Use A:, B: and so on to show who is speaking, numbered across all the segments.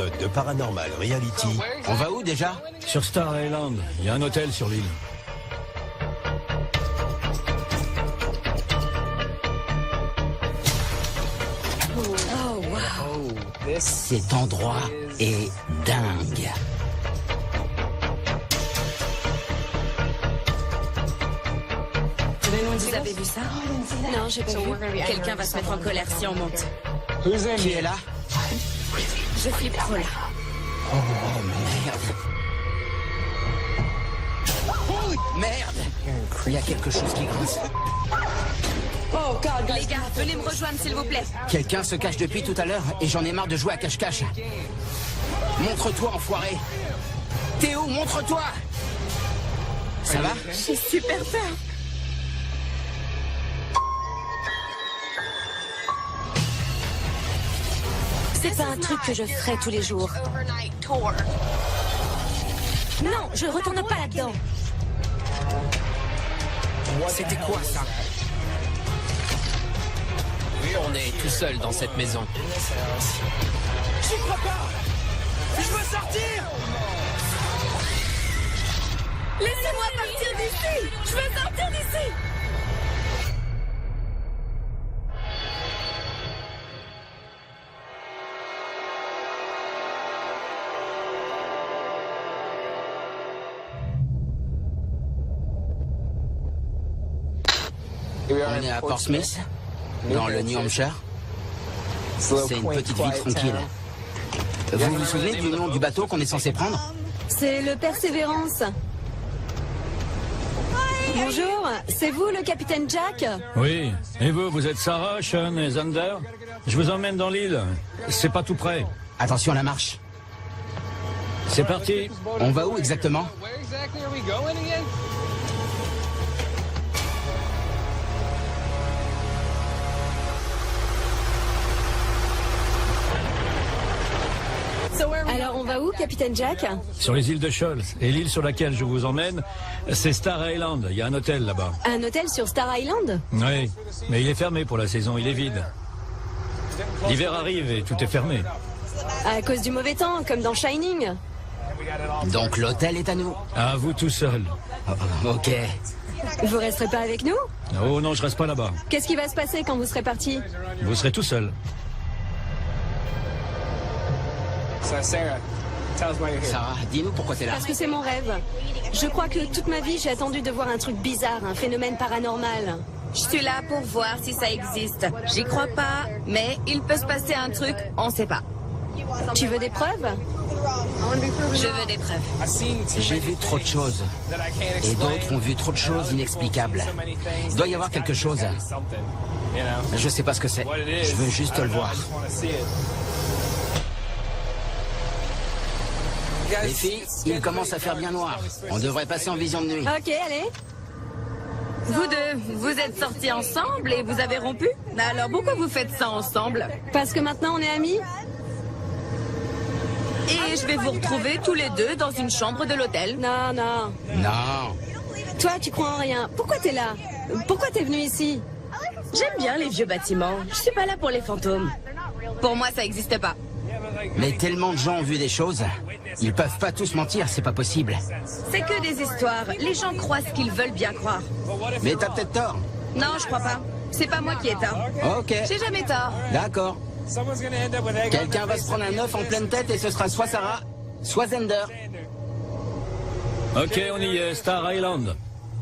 A: épisode de Paranormal Reality.
B: On va où déjà?
C: Sur Star Island, il y a un hôtel sur l'île.
B: Oh, wow. Cet endroit est dingue.
D: Vous avez vu ça? Non, j'ai pas vu. Quelqu'un va se mettre en colère si on monte.
B: Qui est là?
D: Je flippe trop là.
B: Oh, merde. Merde! Il y a quelque chose qui grince.
D: Les gars, venez me rejoindre s'il vous plaît.
B: Quelqu'un se cache depuis tout à l'heure et j'en ai marre de jouer à cache-cache. Montre-toi, enfoiré. Théo, montre-toi! Ça va?
D: J'ai super peur. C'est pas un truc que je ferais tous les jours. Non, je retourne pas là-dedans.
B: C'était quoi ça?
E: On est tout seul dans cette maison.
B: J'y crois pas! Je veux sortir!
D: Laissez-moi partir d'ici! Je veux sortir d'ici!
B: On est à Portsmouth, dans le New Hampshire. C'est une petite ville tranquille. Vous vous souvenez du nom du bateau qu'on est censé prendre?
D: C'est le Persévérance. Bonjour, c'est vous le capitaine Jack?
C: Oui. Et vous êtes Sarah, Sean et Zander? Je vous emmène dans l'île. C'est pas tout près.
B: Attention à la marche.
C: C'est parti.
B: On va où exactement?
D: Alors on va où, capitaine Jack?
C: Sur les îles de Shoals. Et l'île sur laquelle je vous emmène, c'est Star Island. Il y a un hôtel là-bas.
D: Un hôtel sur Star Island?
C: Oui. Mais il est fermé pour la saison. Il est vide. L'hiver arrive et tout est fermé.
D: À cause du mauvais temps, comme dans Shining.
B: Donc l'hôtel est à nous.
C: À vous tout seul.
B: Ok.
D: Vous resterez pas avec nous?
C: Oh non, je reste pas là-bas.
D: Qu'est-ce qui va se passer quand vous serez parti?
C: Vous serez tout seul.
B: Sarah, dis-nous pourquoi t'es là.
D: Parce que c'est mon rêve. Je crois que toute ma vie, j'ai attendu de voir un truc bizarre, un phénomène paranormal.
F: Je suis là pour voir si ça existe. J'y crois pas, mais il peut se passer un truc, on sait pas.
D: Tu veux des preuves?
F: Je veux des preuves.
B: J'ai vu trop de choses. Et d'autres ont vu trop de choses inexplicables. Il doit y avoir quelque chose. Je sais pas ce que c'est. Je veux juste le voir. Les filles, il commence à faire bien noir. On devrait passer en vision de nuit.
D: Ok, allez.
F: Vous deux, vous êtes sortis ensemble et vous avez rompu? Alors pourquoi vous faites ça ensemble?
D: Parce que maintenant on est amis?
F: Et je vais vous retrouver tous les deux dans une chambre de l'hôtel.
D: Non, non.
B: Non.
D: Toi, tu crois en rien. Pourquoi t'es là? Pourquoi t'es venu ici?
F: J'aime bien les vieux bâtiments. Je suis pas là pour les fantômes. Pour moi, ça existe pas.
B: Mais tellement de gens ont vu des choses. Ils peuvent pas tous mentir, c'est pas possible.
F: C'est que des histoires. Les gens croient ce qu'ils veulent bien croire.
B: Mais t'as peut-être tort.
F: Non, je crois pas. C'est pas moi qui ai tort.
B: Ok.
F: J'ai jamais tort.
B: D'accord. Quelqu'un va se prendre un œuf en pleine tête et ce sera soit Sarah, soit Zender.
C: Ok, on y est. Star Island.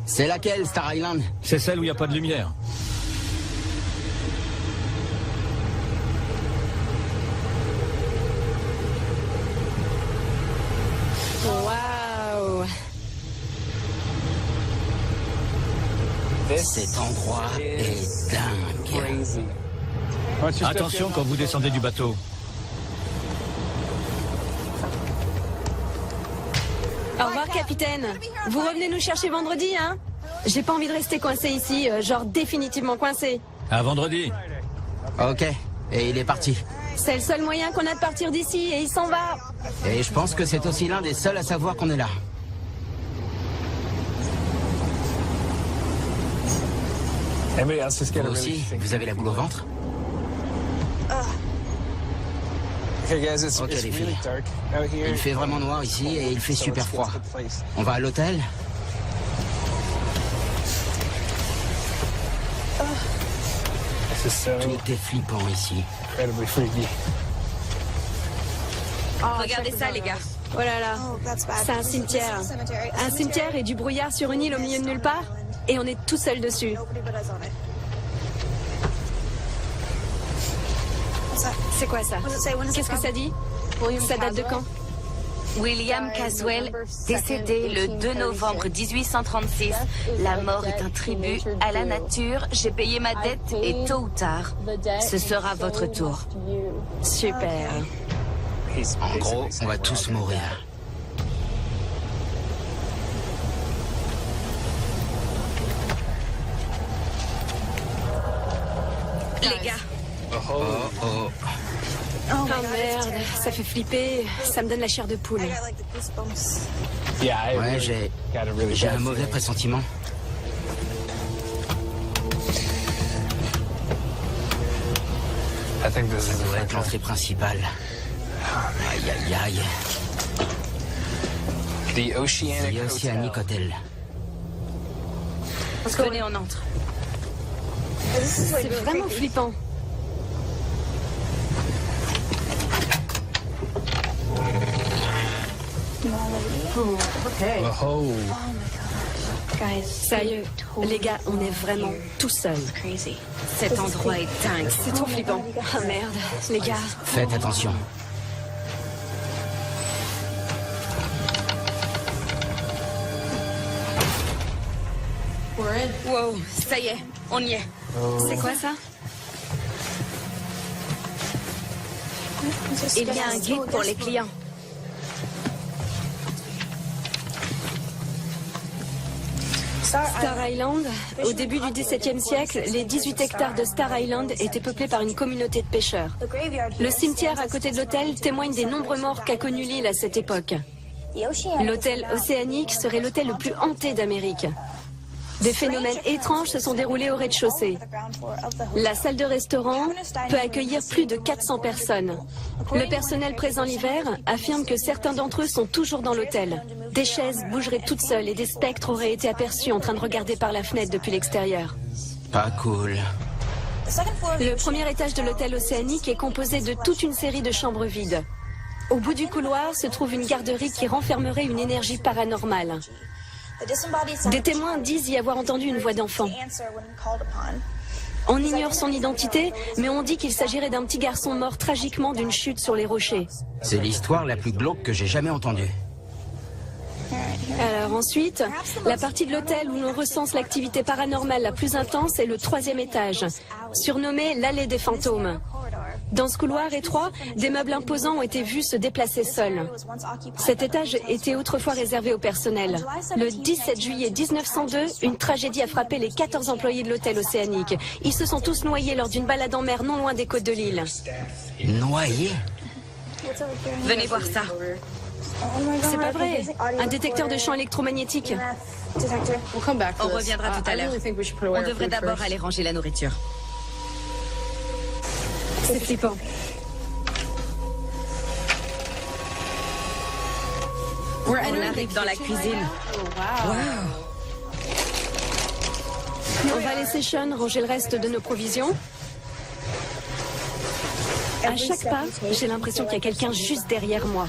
B: C'est laquelle, Star Island?
C: C'est celle où il n'y a pas de lumière.
D: Waouh!
B: Cet endroit est dingue.
C: Attention quand vous descendez du bateau.
D: Au revoir, capitaine. Vous revenez nous chercher vendredi, hein? J'ai pas envie de rester coincé ici, genre définitivement coincé.
C: À vendredi.
B: Ok. Et il est parti.
D: C'est le seul moyen qu'on a de partir d'ici et il s'en va.
B: Et je pense que c'est aussi l'un des seuls à savoir qu'on est là. Vous aussi, vous avez la boule au ventre? Ok les filles. Il fait vraiment noir ici et il fait super froid. On va à l'hôtel? Tout est flippant ici.
F: Regardez ça, les gars.
D: Oh là là, c'est un cimetière. Un cimetière et du brouillard sur une île au milieu de nulle part. Et on est tout seul dessus. C'est quoi ça? Qu'est-ce que ça dit? Ça date de quand?
F: William Caswell, décédé le 2 novembre 1836. La mort est un tribut à la nature. J'ai payé ma dette et tôt ou tard, ce sera votre tour.
D: Super.
B: En gros, on va tous mourir.
F: Les gars,
B: Oh.
D: Oh merde, ça fait flipper. Ça me donne la chair de poule.
B: Ouais, j'ai un mauvais pressentiment. Ça devrait être l'entrée principale. Aïe, aïe, aïe. The Oceanic Hotel.
F: venez, on entre.
D: C'est vraiment flippant. Sérieux, les gars, on est vraiment tout seuls.
F: Cet endroit est dingue.
D: C'est trop flippant. Oh merde, les gars.
B: Faites attention.
F: Wow, ça y est, on y est.
D: C'est quoi ça?
F: Il y a un guide pour les clients.
D: Star Island, au début du XVIIe siècle, les 18 hectares de Star Island étaient peuplés par une communauté de pêcheurs. Le cimetière à côté de l'hôtel témoigne des nombreux morts qu'a connu l'île à cette époque. L'hôtel Océanique serait l'hôtel le plus hanté d'Amérique. Des phénomènes étranges se sont déroulés au rez-de-chaussée. La salle de restaurant peut accueillir plus de 400 personnes. Le personnel présent l'hiver affirme que certains d'entre eux sont toujours dans l'hôtel. Des chaises bougeraient toutes seules et des spectres auraient été aperçus en train de regarder par la fenêtre depuis l'extérieur.
B: Pas cool.
D: Le premier étage de l'hôtel Océanique est composé de toute une série de chambres vides. Au bout du couloir se trouve une garderie qui renfermerait une énergie paranormale. Des témoins disent y avoir entendu une voix d'enfant. On ignore son identité, mais on dit qu'il s'agirait d'un petit garçon mort tragiquement d'une chute sur les rochers.
B: C'est l'histoire la plus glauque que j'ai jamais entendue.
D: Alors ensuite, la partie de l'hôtel où l'on recense l'activité paranormale la plus intense est le 3e étage, surnommé l'allée des fantômes. Dans ce couloir étroit, des meubles imposants ont été vus se déplacer seuls. Cet étage était autrefois réservé au personnel. Le 17 juillet 1902, une tragédie a frappé les 14 employés de l'hôtel Océanique. Ils se sont tous noyés lors d'une balade en mer non loin des côtes de l'île.
B: Noyés?
F: Venez voir ça.
D: C'est pas vrai. Un détecteur de champs électromagnétiques.
F: On reviendra tout à l'heure. On devrait d'abord aller ranger la nourriture.
D: C'est flippant.
F: On arrive dans la cuisine.
D: On va laisser Sean ranger le reste de nos provisions. À chaque pas, j'ai l'impression qu'il y a quelqu'un juste derrière moi.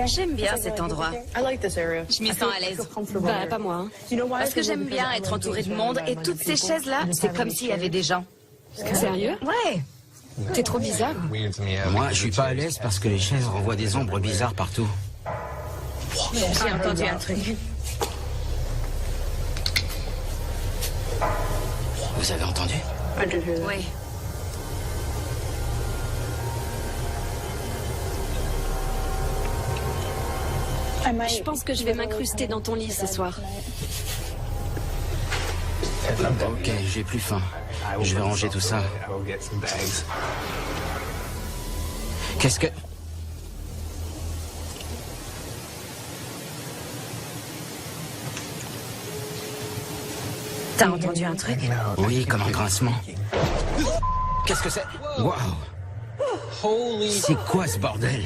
F: J'aime bien cet endroit. Je m'y sens à l'aise.
D: Bah, pas moi. Hein.
F: Parce que j'aime bien être entourée de monde et toutes ces chaises-là, c'est comme s'il y avait des gens.
D: Sérieux?
F: Ouais.
D: T'es trop bizarre.
B: Moi, je suis pas à l'aise parce que les chaises renvoient des ombres bizarres partout.
F: J'ai entendu un truc.
B: Vous avez entendu?
F: Oui.
D: Je pense que je vais m'incruster dans ton lit ce soir.
B: Ok, j'ai plus faim. Je vais ranger tout ça. Qu'est-ce que...
F: T'as entendu un truc?
B: Oui, comme un grincement. Qu'est-ce que c'est? Waouh! C'est quoi ce bordel?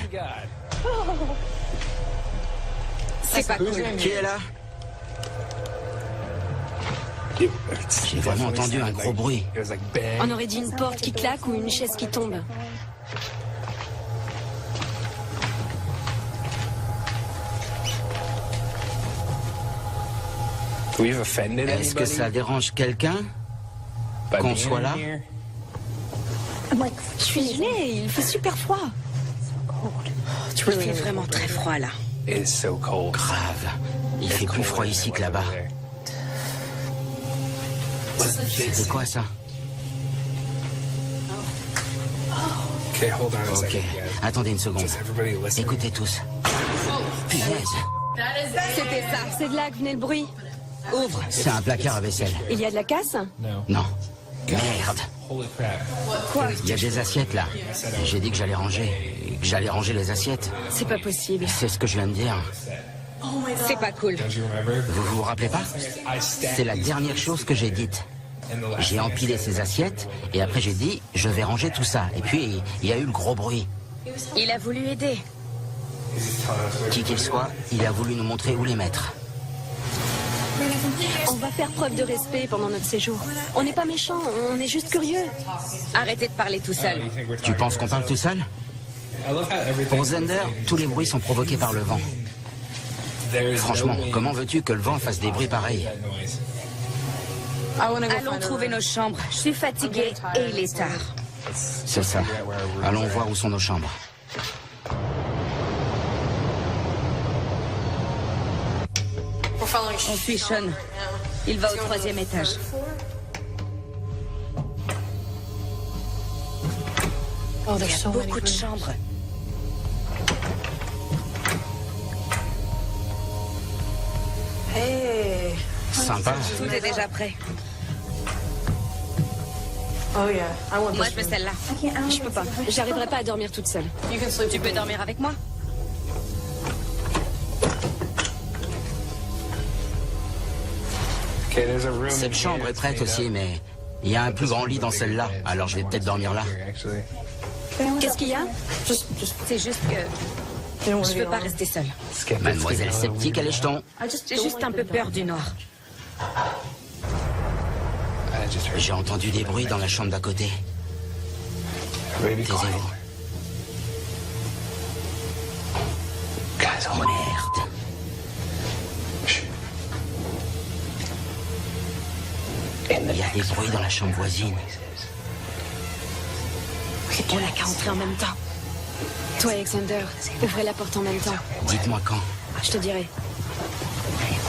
F: C'est pas cool.
B: Qui est là? J'ai vraiment entendu un gros bruit.
D: On aurait dit une porte qui claque ou une chaise qui tombe.
B: Est-ce que ça dérange quelqu'un qu'on soit là?
D: Je suis gelée, il fait super froid.
F: Il fait vraiment très froid là.
B: Grave. Il fait plus froid ici que là-bas. C'était quoi ça? Ok, attendez une seconde. Écoutez tous. Punaise.
D: C'était ça. C'est de là que venait le bruit.
B: Ouvre. C'est un placard à vaisselle.
D: Il y a de la casse?
B: Non. Merde.
D: Quoi?
B: Il y a des assiettes là. J'ai dit que j'allais ranger. Que j'allais ranger les assiettes.
D: C'est pas possible.
B: C'est ce que je viens de dire.
F: C'est pas cool.
B: Vous vous rappelez pas? C'est la dernière chose que j'ai dite. J'ai empilé ces assiettes et après j'ai dit je vais ranger tout ça. Et puis il y a eu le gros bruit.
F: Il a voulu aider.
B: Qui qu'il soit, il a voulu nous montrer où les mettre.
D: On va faire preuve de respect pendant notre séjour. On n'est pas méchants, on est juste curieux.
F: Arrêtez de parler tout seul.
B: Tu penses qu'on parle tout seul? Pour Zender, tous les bruits sont provoqués par le vent. Franchement, comment veux-tu que le vent fasse des bruits pareils?
F: Allons trouver nos chambres. Je suis fatiguée et il est tard.
B: C'est ça. Allons voir où sont nos chambres.
F: On suit Sean. Il va au 3e étage. Il y a beaucoup de chambres.
B: Sympa.
F: Tout est déjà prêt. Moi, je veux celle-là.
D: Je peux pas. J'arriverai pas à dormir toute seule.
F: Tu peux dormir avec moi?
B: Cette chambre est prête aussi, mais il y a un plus grand lit dans celle-là. Alors je vais peut-être dormir là.
D: Qu'est-ce qu'il y a?
F: C'est juste que je peux pas rester seule.
B: Mademoiselle sceptique, elle est jeton.
F: J'ai juste un peu peur du noir.
B: J'ai entendu des bruits dans la chambre d'à côté. Taisez-vous. Oh merde. Il y a des bruits dans la chambre voisine.
D: On n'a qu'à entrer en même temps. Toi et Xander, ouvrez la porte en même temps.
B: Dites-moi quand.
D: Je te dirai.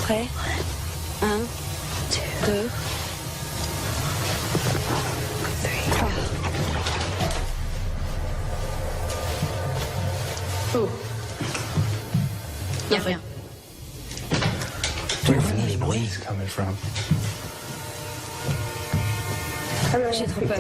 D: Prêt? 1, 2, 3.
F: Y a rien.
B: D'où venaient les bruits?
D: J'ai trop peur.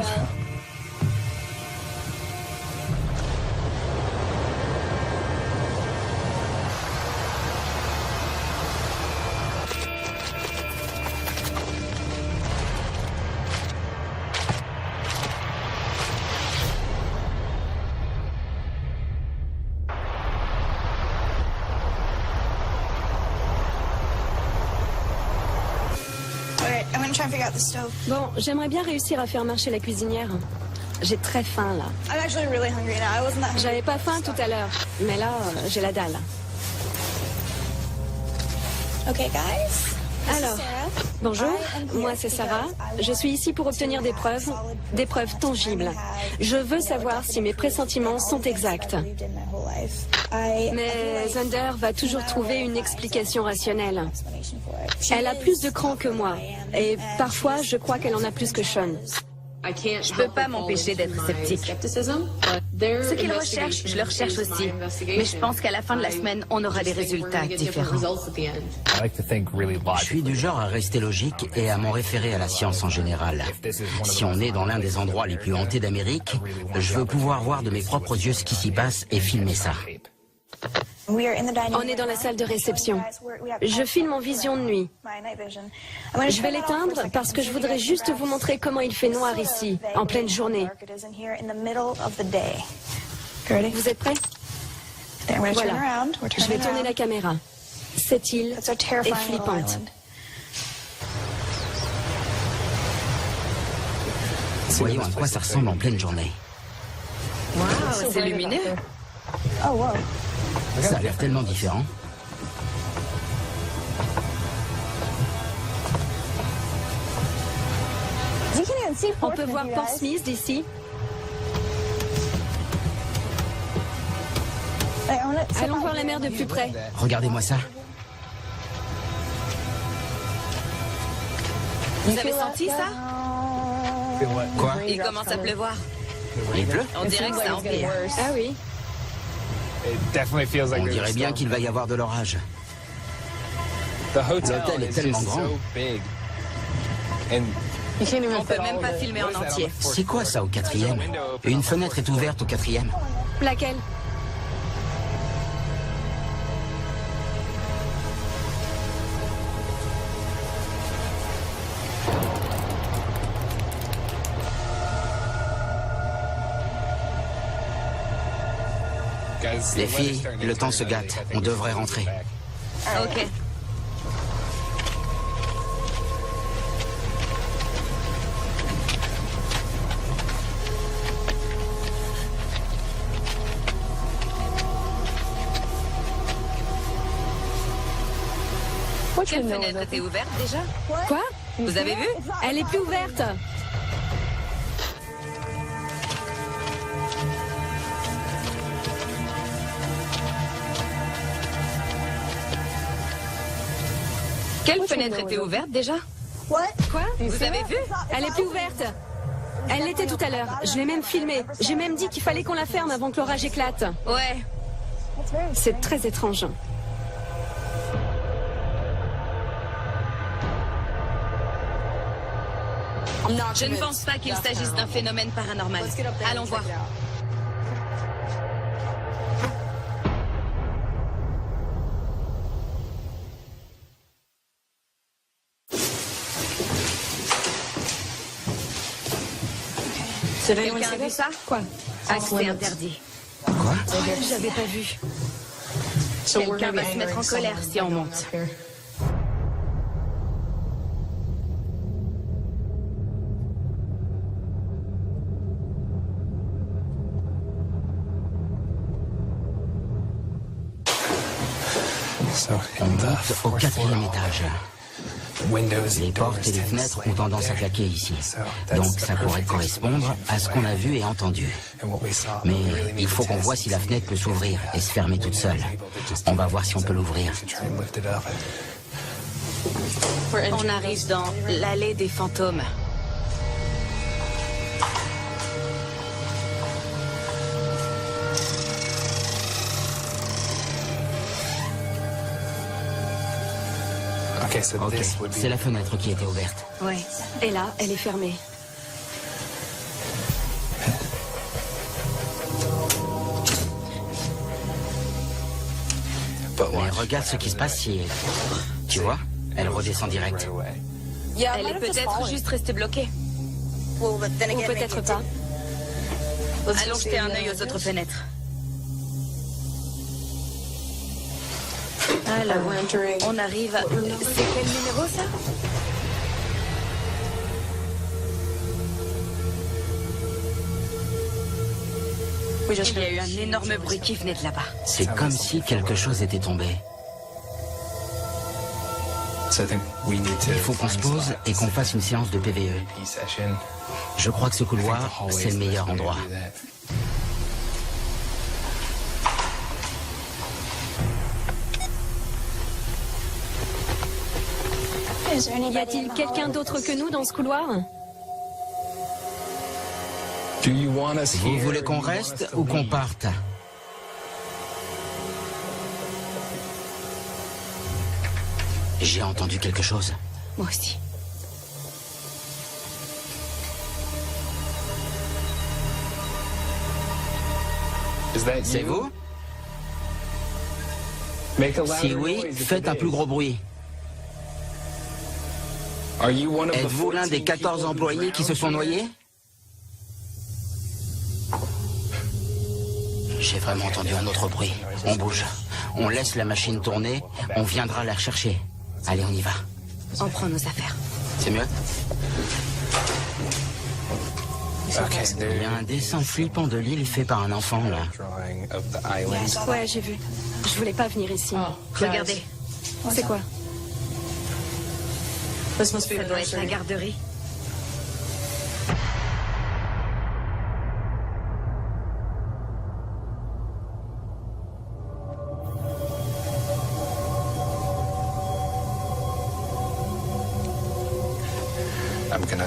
D: Bon, j'aimerais bien réussir à faire marcher la cuisinière. J'ai très faim là. J'avais pas faim tout à l'heure, mais là, j'ai la dalle. Alors, bonjour, moi c'est Sarah. Je suis ici pour obtenir des preuves tangibles. Je veux savoir si mes pressentiments sont exacts. Mais Zander va toujours trouver une explication rationnelle. Elle a plus de cran que moi, et parfois je crois qu'elle en a plus que Sean.
F: Je peux pas m'empêcher d'être sceptique. Ce qu'ils recherchent, je le recherche aussi. Mais je pense qu'à la fin de la semaine, on aura des résultats différents.
B: Je suis du genre à rester logique et à m'en référer à la science en général. Si on est dans l'un des endroits les plus hantés d'Amérique, je veux pouvoir voir de mes propres yeux ce qui s'y passe et filmer ça.
D: On est dans la salle de réception. Je filme en vision de nuit. Je vais l'éteindre parce que je voudrais juste vous montrer comment il fait noir ici, en pleine journée. Vous êtes prêts? Voilà. Je vais tourner la caméra. Cette île est flippante.
B: Voyons à quoi ça ressemble en pleine journée.
F: Waouh, c'est lumineux.
B: Ça a l'air tellement différent.
D: On peut voir Port Smith d'ici. Allons voir la mer de plus près.
B: Regardez-moi ça.
F: Vous avez senti ça?
B: Quoi?
F: Il commence à pleuvoir.
B: Il pleut?
F: On dirait que ça empire.
D: Ah oui.
B: On dirait bien qu'il va y avoir de l'orage. L'hôtel est tellement grand.
F: On peut même pas filmer en entier.
B: C'est quoi ça au 4e? Une fenêtre est ouverte au 4e.
D: Laquelle?
B: Les filles, le temps se gâte. On devrait rentrer.
F: Ok. Quelle fenêtre était ouverte déjà?
D: Quoi?
F: Vous avez vu?
D: Elle est plus ouverte.
F: Quelle fenêtre était ouverte déjà?
D: Quoi?
F: Vous avez vu?
D: Elle est plus ouverte. Elle l'était tout à l'heure. Je l'ai même filmée. J'ai même dit qu'il fallait qu'on la ferme avant que l'orage éclate.
F: Ouais.
D: C'est très étrange.
F: Je ne pense pas qu'il s'agisse d'un phénomène paranormal. Allons voir. Quelqu'un a vu ça?
D: Quoi?
F: Accès interdit.
B: Quoi?
D: J'avais pas vu.
F: Quelqu'un va se mettre en colère si on monte.
B: On monte au 4e étage. Les portes et les fenêtres ont tendance à claquer ici. Donc ça pourrait correspondre à ce qu'on a vu et entendu. Mais il faut qu'on voit si la fenêtre peut s'ouvrir et se fermer toute seule. On va voir si on peut l'ouvrir.
F: On arrive dans l'allée des fantômes.
B: Ok, c'est la fenêtre qui était ouverte.
D: Ouais. Et là, elle est fermée.
B: Mais regarde ce qui se passe si... Tu vois? Elle redescend direct.
F: Elle est peut-être juste restée bloquée.
D: Ou peut-être pas.
F: Allons jeter un œil aux autres fenêtres. Alors, on arrive à... C'est quel numéro, ça? Il y a eu un énorme bruit qui venait de là-bas.
B: C'est comme si quelque chose était tombé. Il faut qu'on se pose et qu'on fasse une séance de PVE. Je crois que ce couloir, c'est le meilleur endroit.
D: Y a-t-il quelqu'un d'autre que nous dans ce couloir?
B: Vous voulez qu'on reste ou qu'on parte? J'ai entendu quelque chose.
F: Moi aussi.
B: C'est vous? Si oui, faites un plus gros bruit. Êtes-vous l'un des 14 employés qui se sont noyés? J'ai vraiment entendu un autre bruit. On bouge. On laisse la machine tourner. On viendra la rechercher. Allez, on y va.
F: On prend nos affaires.
B: C'est mieux? Il y a un dessin flippant de l'île fait par un enfant, là.
D: Ouais, j'ai vu. Je voulais pas venir ici.
F: Regardez,
D: C'est quoi?
F: ça doit être la garderie.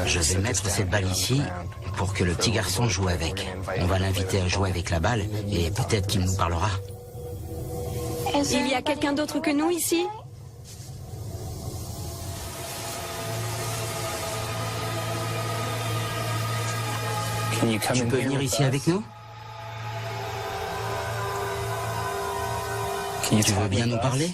B: Je vais mettre cette balle ici pour que le petit garçon joue avec. On va l'inviter à jouer avec la balle et peut-être qu'il nous parlera.
D: Il y a quelqu'un d'autre que nous ici?
B: Tu peux venir ici avec nous? Tu veux bien nous parler?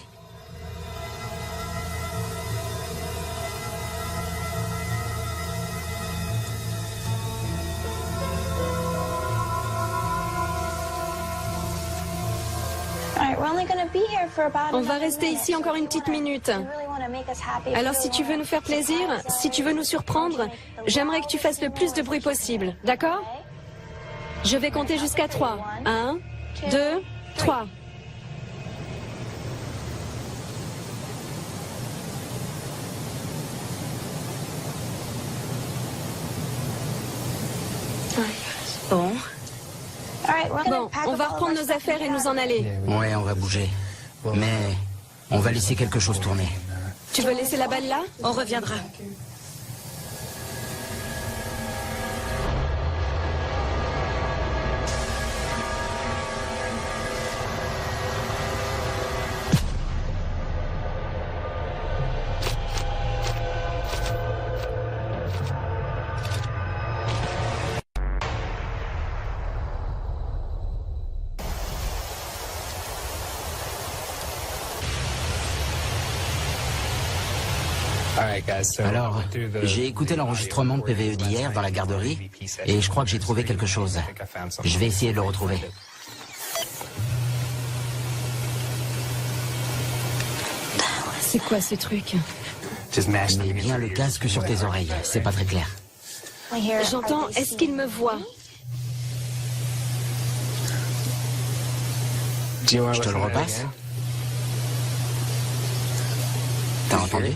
D: On va rester ici encore une petite minute. Alors si tu veux nous faire plaisir, si tu veux nous surprendre, j'aimerais que tu fasses le plus de bruit possible, d'accord? Je vais compter jusqu'à 3. 1, 2, 3.
F: Bon,
D: Bon, on va reprendre nos affaires et nous en aller.
B: Ouais, on va bouger. Mais on va laisser quelque chose tourner.
D: Tu veux laisser la balle là?
F: on reviendra.
B: Alors, j'ai écouté l'enregistrement de PVE d'hier dans la garderie et je crois que j'ai trouvé quelque chose. Je vais essayer de le retrouver.
D: C'est quoi ce truc?
B: Mets bien le casque sur tes oreilles, c'est pas très clair.
D: J'entends, est-ce qu'il me voit?
B: Je te le repasse? T'as entendu?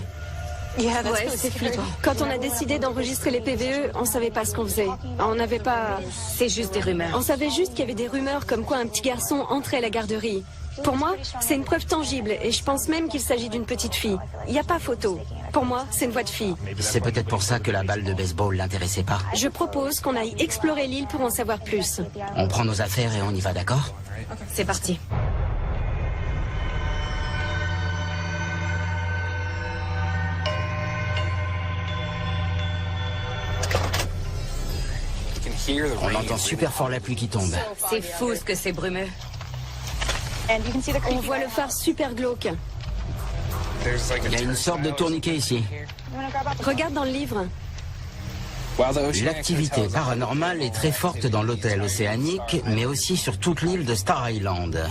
F: Ouais, c'est flippant.
D: Quand on a décidé d'enregistrer les PVE, on savait pas ce qu'on faisait. On n'avait pas...
F: C'est juste des rumeurs.
D: On savait juste qu'il y avait des rumeurs comme quoi un petit garçon entrait à la garderie. Pour moi, c'est une preuve tangible et je pense même qu'il s'agit d'une petite fille. Il n'y a pas photo. Pour moi, c'est une voix de fille.
B: C'est peut-être pour ça que la balle de baseball l'intéressait pas.
D: Je propose qu'on aille explorer l'île pour en savoir plus.
B: On prend nos affaires et on y va, d'accord?
F: C'est parti.
B: On entend super fort la pluie qui tombe.
F: C'est fou ce que c'est brumeux.
D: On voit le phare super glauque.
B: Il y a une sorte de tourniquet ici.
D: Regarde dans le livre.
B: L'activité paranormale est très forte dans l'hôtel océanique, mais aussi sur toute l'île de Star Island.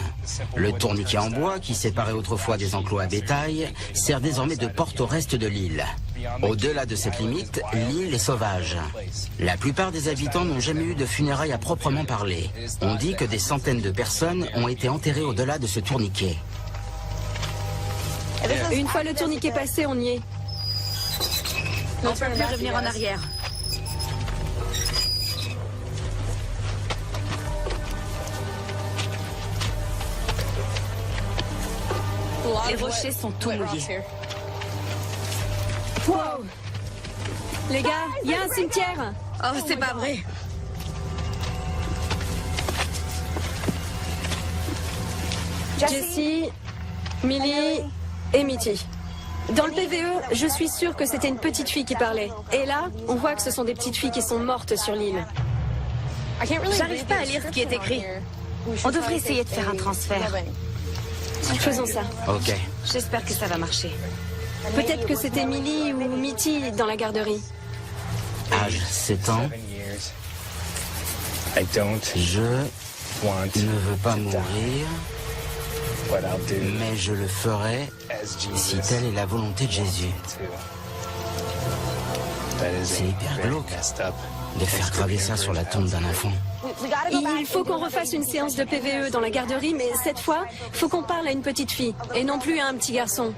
B: Le tourniquet en bois, qui séparait autrefois des enclos à bétail, sert désormais de porte au reste de l'île. Au-delà de cette limite, l'île est sauvage. La plupart des habitants n'ont jamais eu de funérailles à proprement parler. On dit que des centaines de personnes ont été enterrées au-delà de ce tourniquet.
D: Une fois le tourniquet passé, on y est.
F: On peut plus revenir en arrière. Les rochers sont tout mouillés.
D: Wow. Les gars, il y a un cimetière.
F: Oh, c'est pas vrai.
D: Jessie, Millie et Mitty. Dans le PVE, je suis sûre que c'était une petite fille qui parlait. Et là, on voit que ce sont des petites filles qui sont mortes sur l'île.
F: J'arrive pas à lire ce qui est écrit. On devrait essayer de faire un transfert.
D: Faisons ça.
B: Ok.
F: J'espère que ça va marcher.
D: Peut-être que c'était Millie ou Mitty dans la garderie.
B: Âge 7 ans. Je ne veux pas mourir, mais je le ferai si telle est la volonté de Jésus. C'est hyper glauque de faire graver ça sur la tombe d'un enfant.
D: Il faut qu'on refasse une séance de PVE dans la garderie, mais cette fois, il faut qu'on parle à une petite fille, et non plus à un petit garçon.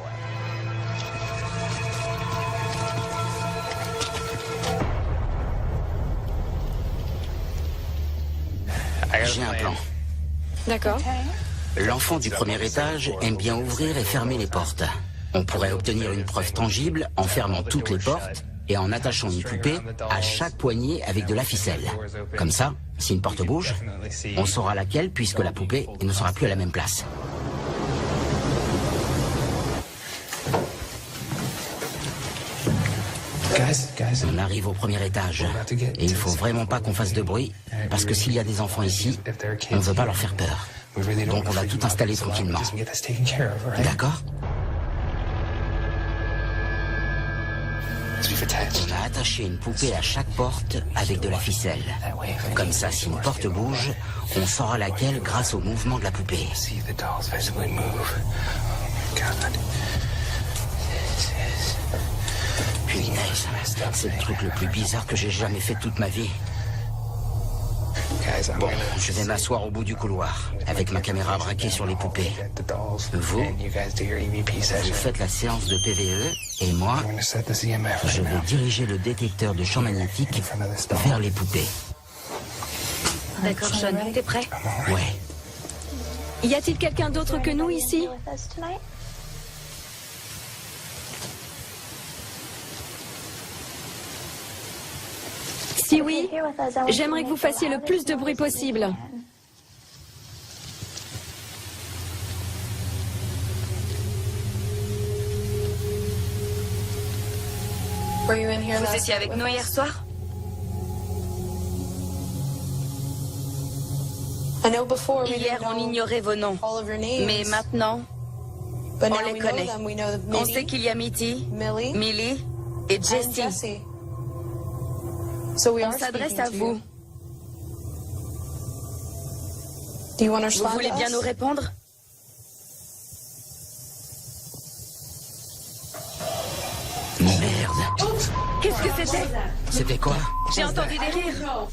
B: J'ai un plan.
D: D'accord.
B: L'enfant du premier étage aime bien ouvrir et fermer les portes. On pourrait obtenir une preuve tangible en fermant toutes les portes et en attachant une poupée à chaque poignée avec de la ficelle. Comme ça, si une porte bouge, on saura laquelle puisque la poupée ne sera plus à la même place. On arrive au premier étage et il faut vraiment pas qu'on fasse de bruit parce que s'il y a des enfants ici, on ne veut pas leur faire peur. Donc on va tout installer tranquillement. D'accord ? On a attaché une poupée à chaque porte avec de la ficelle. Comme ça, si une porte bouge, on saura laquelle grâce au mouvement de la poupée. Punaise, c'est le truc le plus bizarre que j'ai jamais fait toute ma vie. Bon, je vais m'asseoir au bout du couloir, avec ma caméra braquée sur les poupées. Vous faites la séance de PVE, et moi, je vais diriger le détecteur de champ magnétique vers les poupées.
F: D'accord, Sean, t'es prêt?
B: Ouais.
D: Y a-t-il quelqu'un d'autre que nous ici? Si oui, j'aimerais que vous fassiez le plus de bruit possible.
F: Vous étiez avec nous hier soir? Hier, on ignorait vos noms. Mais maintenant, on les connaît. On sait qu'il y a Mitty, Millie et Jessie. On s'adresse à vous. Vous voulez bien nous répondre?
B: Merde.
F: Qu'est-ce que c'était?
B: C'était quoi?
F: J'ai entendu des rires.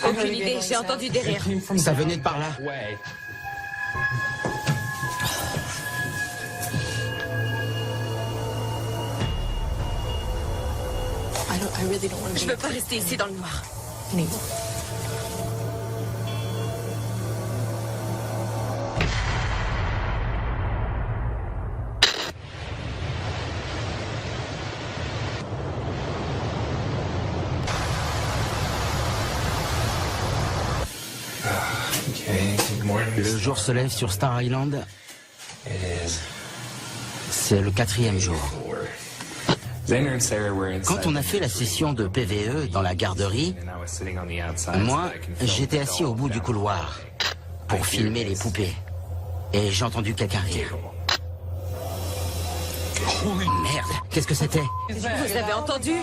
F: Aucune idée, j'ai entendu des rires.
B: Ça venait de par là.
F: Je veux pas rester ici dans le noir.
B: Le jour se lève sur Star Island. C'est le 4e jour. Quand on a fait la session de PVE dans la garderie, moi, j'étais assis au bout du couloir pour filmer les poupées. Et j'ai entendu quelqu'un rire. Merde, qu'est-ce que c'était?
F: Vous avez entendu?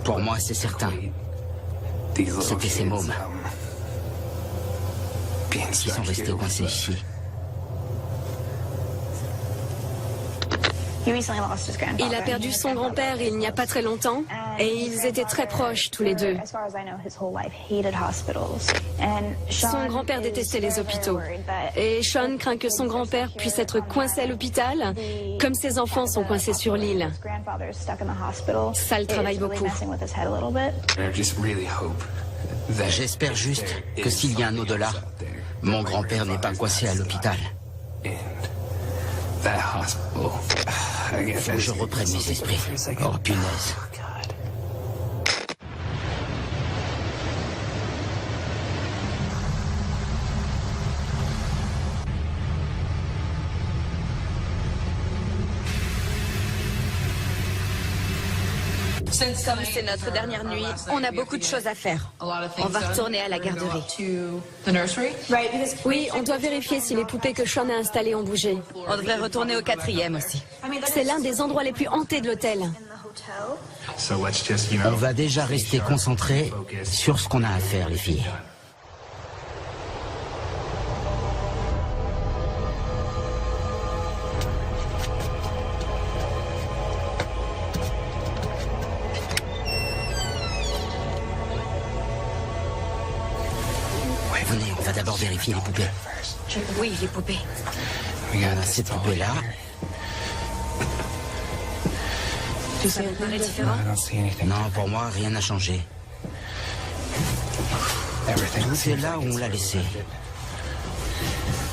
B: Pour moi, c'est certain. C'était ces mômes. Ils sont restés coincés ici.
D: Il a perdu son grand-père il n'y a pas très longtemps et ils étaient très proches tous les deux. Son grand-père détestait les hôpitaux et Sean craint que son grand-père puisse être coincé à l'hôpital comme ses enfants sont coincés sur l'île. Ça le travaille beaucoup.
B: J'espère juste que s'il y a un au-delà, mon grand-père n'est pas coincé à l'hôpital. Faut que je reprenne mes esprits. Oh, punaise.
F: Comme c'est notre dernière nuit, on a beaucoup de choses à faire. On va retourner à la garderie.
D: Oui, on doit vérifier si les poupées que Sean a installées ont bougé.
F: On devrait retourner au 4e aussi.
D: C'est l'un des endroits les plus hantés de l'hôtel.
B: On va déjà rester concentrés sur ce qu'on a à faire, les filles. Venez, on va d'abord vérifier les poupées.
F: Oui, les poupées.
B: On a ces poupées-là.
F: Ça me paraît différent.
B: Non, pour moi, rien n'a changé. Tout est là où on l'a laissé.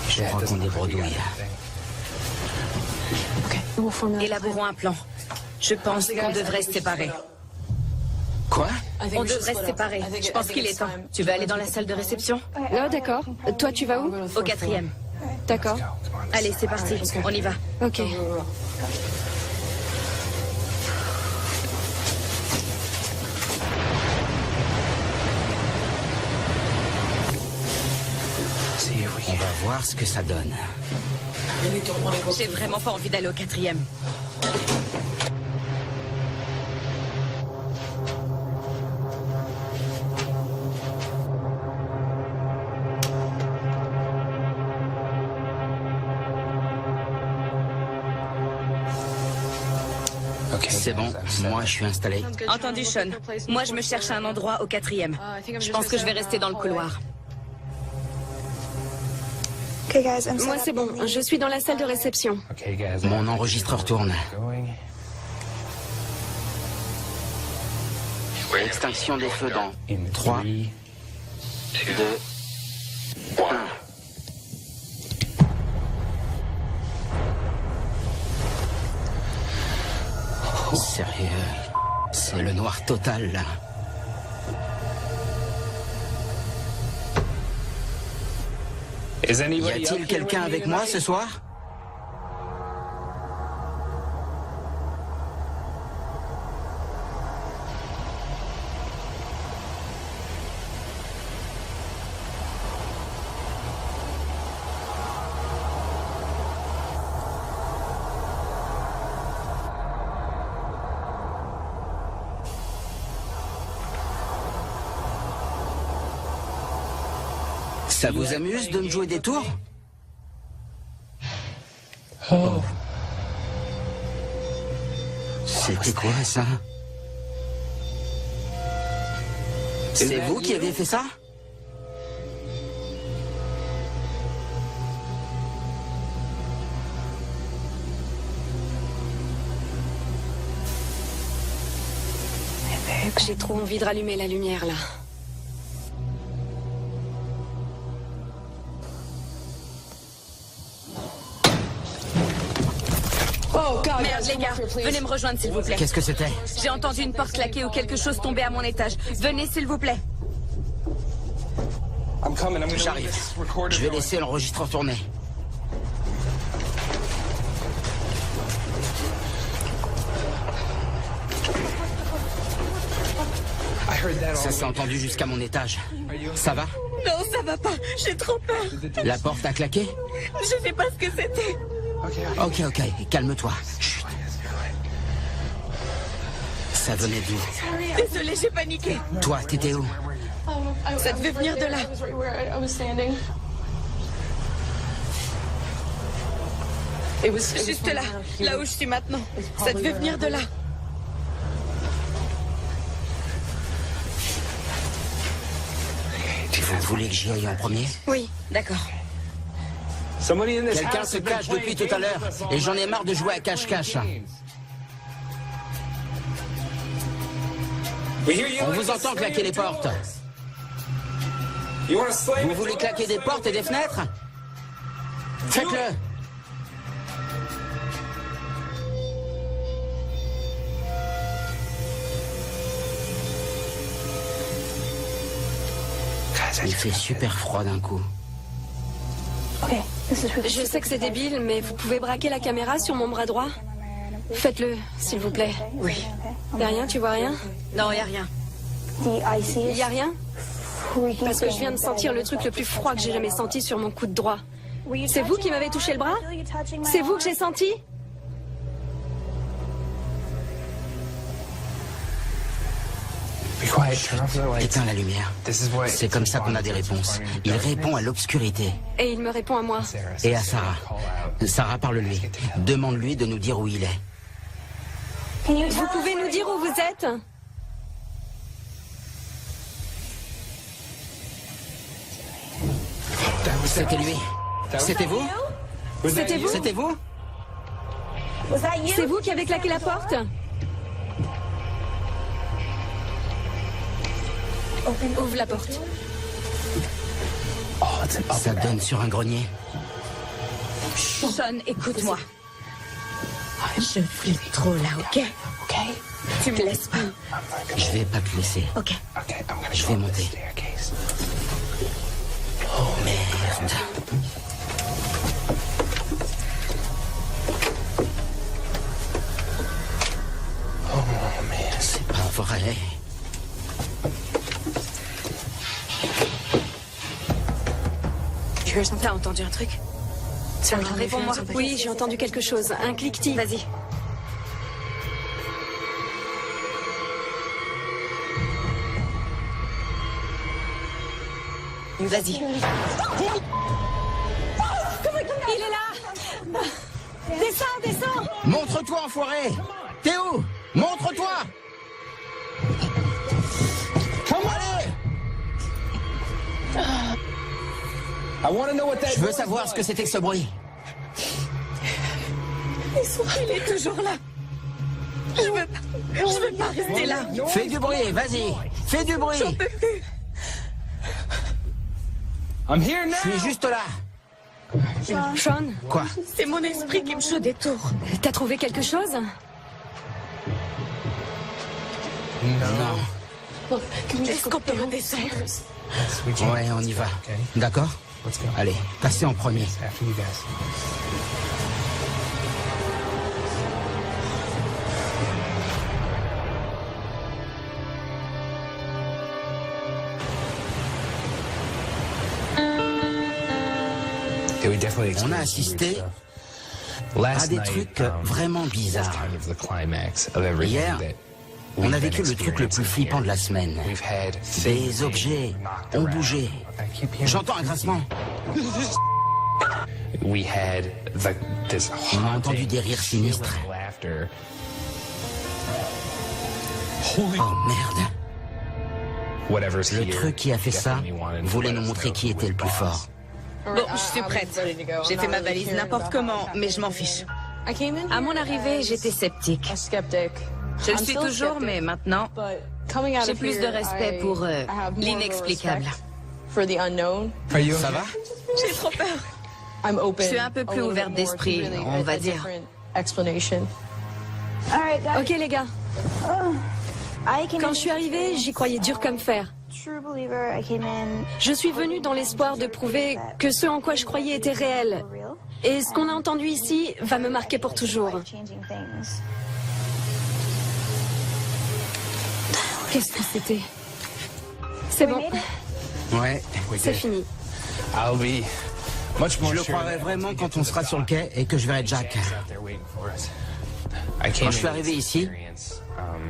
B: Je crois qu'on débredouille.
F: Élaborons un plan. Je pense qu'on devrait se séparer.
B: Quoi?
F: On devrait se séparer. Je pense qu'il est temps. Tu veux aller dans la salle de réception?
D: Oh, d'accord. Toi, tu vas où?
F: Au 4e.
D: D'accord.
F: Allez, c'est parti. On y va.
D: Ok.
B: On va voir ce que ça donne.
F: J'ai vraiment pas envie d'aller au 4e.
B: C'est bon, moi je suis installé.
F: Entendu, Sean. Moi, je me cherche un endroit au 4e. Je pense que je vais rester dans le couloir.
D: Moi, c'est bon. Je suis dans la salle de réception.
B: Mon enregistreur tourne. Extinction des feux dans 3, 2, 1. Sérieux, c'est le noir total là. Y a-t-il quelqu'un avec moi ce soir? Ça vous amuse de me jouer des tours? Oh. C'était quoi ça? C'est vous qui avez fait ça?
D: J'ai trop envie de rallumer la lumière là.
F: Merde, les gars, venez me rejoindre, s'il vous plaît.
B: Qu'est-ce que c'était?
F: J'ai entendu une porte claquer ou quelque chose tomber à mon étage. Venez, s'il vous plaît.
B: J'arrive. Je vais laisser l'enregistreur tourner. Ça s'est entendu jusqu'à mon étage. Ça va?
F: Non, ça va pas. J'ai trop peur.
B: La porte a claqué?
F: Je sais pas ce que c'était.
B: Ok, calme-toi. Chut. Ça venait d'où?
F: Désolée, j'ai paniqué.
B: Toi, t'étais où?
F: Ça devait venir de là. Juste là, là où je suis maintenant. Ça devait venir de là.
B: Vous voulez que j'y aille en premier?
F: Oui, d'accord.
B: Quelqu'un se cache depuis tout à l'heure et j'en ai marre de jouer à cache-cache. On vous entend claquer les portes. Vous voulez claquer des portes et des fenêtres? Faites-le. Il fait super froid d'un coup.
D: Je sais que c'est débile, mais vous pouvez braquer la caméra sur mon bras droit? Faites-le, s'il vous plaît.
F: Oui.
D: Y'a rien, tu vois rien?
F: Non, y a rien.
D: Y a rien? Parce que je viens de sentir le truc le plus froid que j'ai jamais senti sur mon coude droit. C'est vous qui m'avez touché le bras? C'est vous que j'ai senti?
B: Éteins la lumière. C'est comme ça qu'on a des réponses. Il répond à l'obscurité.
D: Et il me répond à moi.
B: Et à Sarah. Sarah, parle-lui. Demande-lui de nous dire où il est.
D: Vous pouvez nous dire où vous êtes?
B: C'était lui. C'était vous?
D: C'était vous?
B: C'était vous?
D: C'est vous qui avez claqué la porte? Ouvre la porte.
B: Ça donne sur un grenier.
F: Sean, écoute-moi. Je flippe trop là, ok? Tu me laisses pas.
B: Je vais pas te laisser.
F: Ok.
B: Je vais monter. Oh merde. C'est pas vrai.
D: T'as entendu un truc?
F: Réponds-moi.
D: Oui, j'ai entendu quelque chose. Un cliquetis.
F: Vas-y. Vas-y.
D: Il est là! Descends!
B: Montre-toi, enfoiré! T'es où? Montre-toi! Allez! Je veux savoir ce que c'était que ce bruit.
F: Il est toujours là. Je veux pas rester là.
B: Fais du bruit, vas-y! Fais du bruit!
F: J'en peux plus.
B: Je suis juste là.
D: Sean,
B: Quoi?
F: C'est mon esprit qui me joue des tours.
D: t'as trouvé quelque chose?
B: Non.
F: Est-ce qu'on peut redescendre?
B: Ouais, on y va. D'accord? Allez, passez en premier. On a assisté à des trucs vraiment bizarres. Hier, on a vécu le truc le plus flippant de la semaine. Des objets ont bougé. J'entends un grincement. On a entendu des rires sinistres. Oh merde. Le truc qui a fait ça voulait nous montrer qui était le plus fort.
F: Bon, je suis prête. J'ai fait ma valise n'importe comment, mais je m'en fiche. À mon arrivée, j'étais sceptique. Je le suis toujours, mais maintenant, j'ai plus de respect pour l'inexplicable.
B: Ça va?
F: J'ai trop peur. Je suis un peu plus ouverte d'esprit, on va dire.
D: Ok les gars. Quand je suis arrivée, j'y croyais dur comme fer. Je suis venue dans l'espoir de prouver que ce en quoi je croyais était réel. Et ce qu'on a entendu ici va me marquer pour toujours. Qu'est-ce que c'était? C'est bon,
B: Ouais.
D: c'est fini.
B: Je le croirai vraiment quand on sera sur le quai et que je verrai Jack. Quand je suis arrivé ici,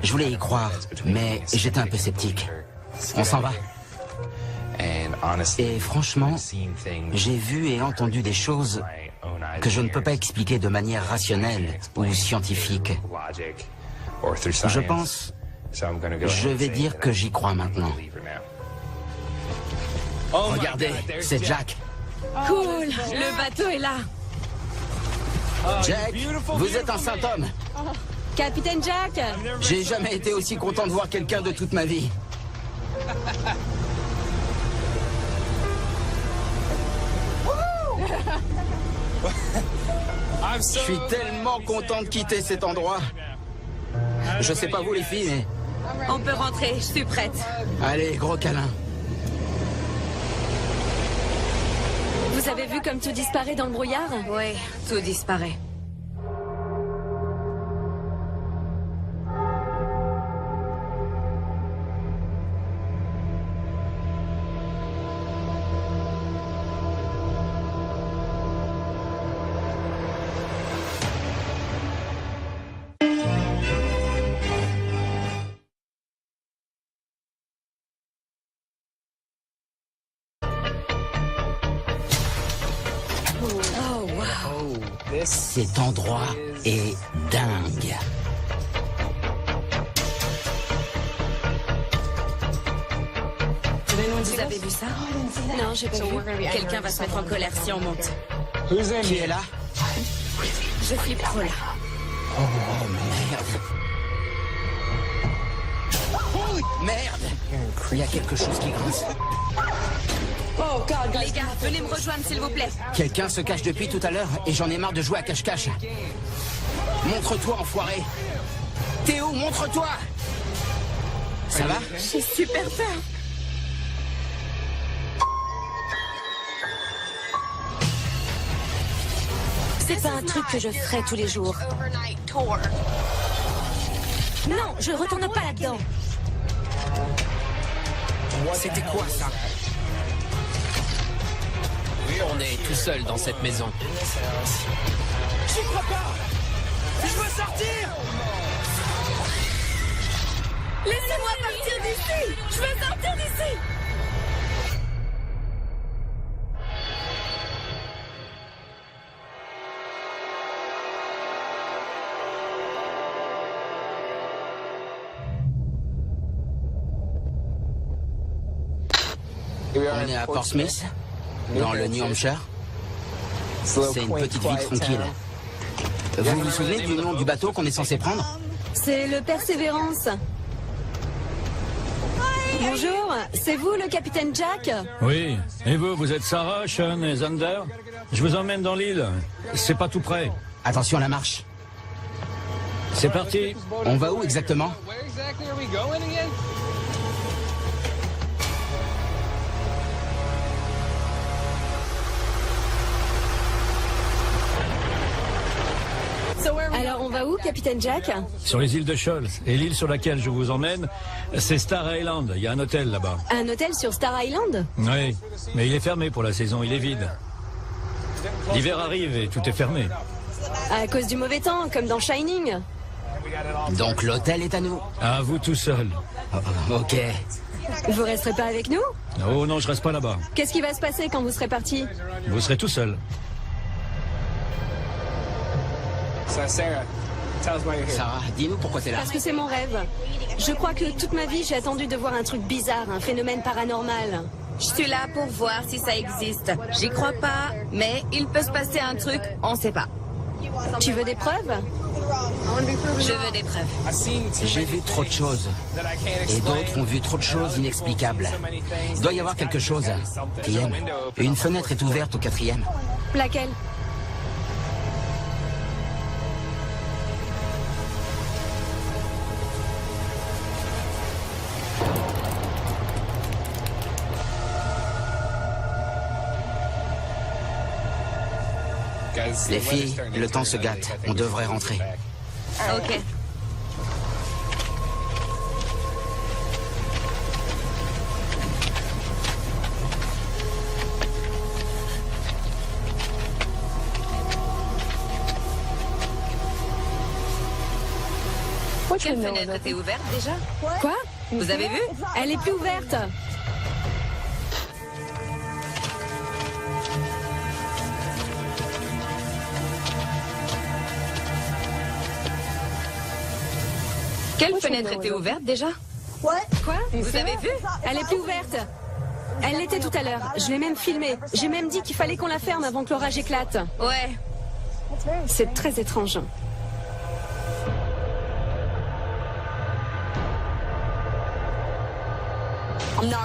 B: je voulais y croire, mais j'étais un peu sceptique. On s'en va. Et franchement, j'ai vu et entendu des choses que je ne peux pas expliquer de manière rationnelle ou scientifique. Je pense, je vais dire que j'y crois maintenant. Regardez, c'est Jack.
F: Cool, le bateau est là.
B: Jack, vous êtes un saint homme.
D: Capitaine Jack!
B: J'ai jamais été aussi content de voir quelqu'un de toute ma vie. Je suis tellement content de quitter cet endroit. Je sais pas vous les filles, mais...
F: On peut rentrer, je suis prête.
B: Allez, gros câlin.
D: Vous avez vu comme tout disparaît dans le brouillard?
F: Oui, tout disparaît.
B: Cet endroit est dingue.
F: Vous avez vu ça?
D: Non, j'ai pas vu.
F: Quelqu'un va se mettre en colère si on monte.
B: Qui est là?
F: Je flippe trop là.
B: Oh merde. Merde! Il y a quelque chose qui grince.
F: Les gars, venez me rejoindre s'il vous plaît.
B: Quelqu'un se cache depuis tout à l'heure et j'en ai marre de jouer à cache-cache. Montre-toi, enfoiré. Théo, montre-toi. Ça va?
F: J'ai super peur.
D: C'est pas un truc que je ferais tous les jours. Non, je retourne pas là-dedans.
B: C'était quoi ça?
E: On est tout seul dans cette maison.
A: J'y crois pas. Je veux sortir.
F: Laissez-moi partir d'ici. Je veux sortir d'ici.
B: On est à Portsmouth, dans le New Hampshire. C'est une petite ville tranquille. Vous vous souvenez du nom du bateau qu'on est censé prendre?
D: C'est le Persévérance. Bonjour, c'est vous le capitaine Jack?
C: Oui. Et vous, vous êtes Sarah, Sean et Zander? Je vous emmène dans l'île. C'est pas tout près.
B: Attention à la marche.
C: C'est parti.
B: On va où exactement?
D: Alors on va où, capitaine Jack?
C: Sur les îles de Shoals. Et l'île sur laquelle je vous emmène, c'est Star Island. Il y a un hôtel là-bas.
D: Un hôtel sur Star Island?
C: Oui. Mais il est fermé pour la saison. Il est vide. L'hiver arrive et tout est fermé.
D: À cause du mauvais temps, comme dans Shining.
B: Donc l'hôtel est à nous.
C: À vous tout seul.
B: Ok.
D: Vous resterez pas avec nous?
C: Oh non, je reste pas là-bas.
D: Qu'est-ce qui va se passer quand vous serez partis?
C: Vous serez tout seul.
B: Sarah, dis-nous pourquoi t'es là.
D: Parce que c'est mon rêve. Je crois que toute ma vie, j'ai attendu de voir un truc bizarre, un phénomène paranormal.
F: Je suis là pour voir si ça existe. J'y crois pas, mais il peut se passer un truc, on sait pas.
D: Tu veux des preuves?
F: Je veux des preuves.
B: J'ai vu trop de choses. Et d'autres ont vu trop de choses inexplicables. Il doit y avoir quelque chose. Quatrième. Une fenêtre est ouverte au 4e.
D: Laquelle?
B: Les filles, le temps se gâte. On devrait rentrer.
F: Ok. Quelle fenêtre était ouverte déjà?
D: Quoi?
F: Vous avez vu?
D: Elle est plus ouverte.
F: Quelle fenêtre était ouverte déjà?
D: Quoi?
F: Vous avez vu?
D: Elle est plus ouverte. Elle l'était tout à l'heure. Je l'ai même filmée. J'ai même dit qu'il fallait qu'on la ferme avant que l'orage éclate.
F: Ouais.
D: C'est très étrange.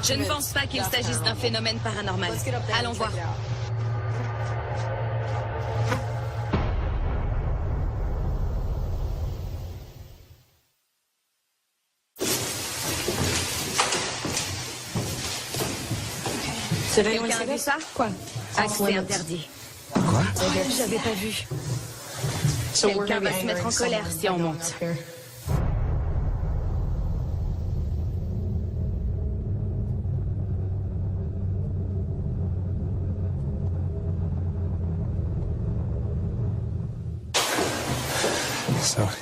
F: Je ne pense pas qu'il s'agisse d'un phénomène paranormal. Allons voir. Quelqu'un a vu ça?
D: Quoi?
F: Accès interdit.
B: Quoi?
D: J'avais pas vu.
F: Quelqu'un va se mettre en colère si on monte.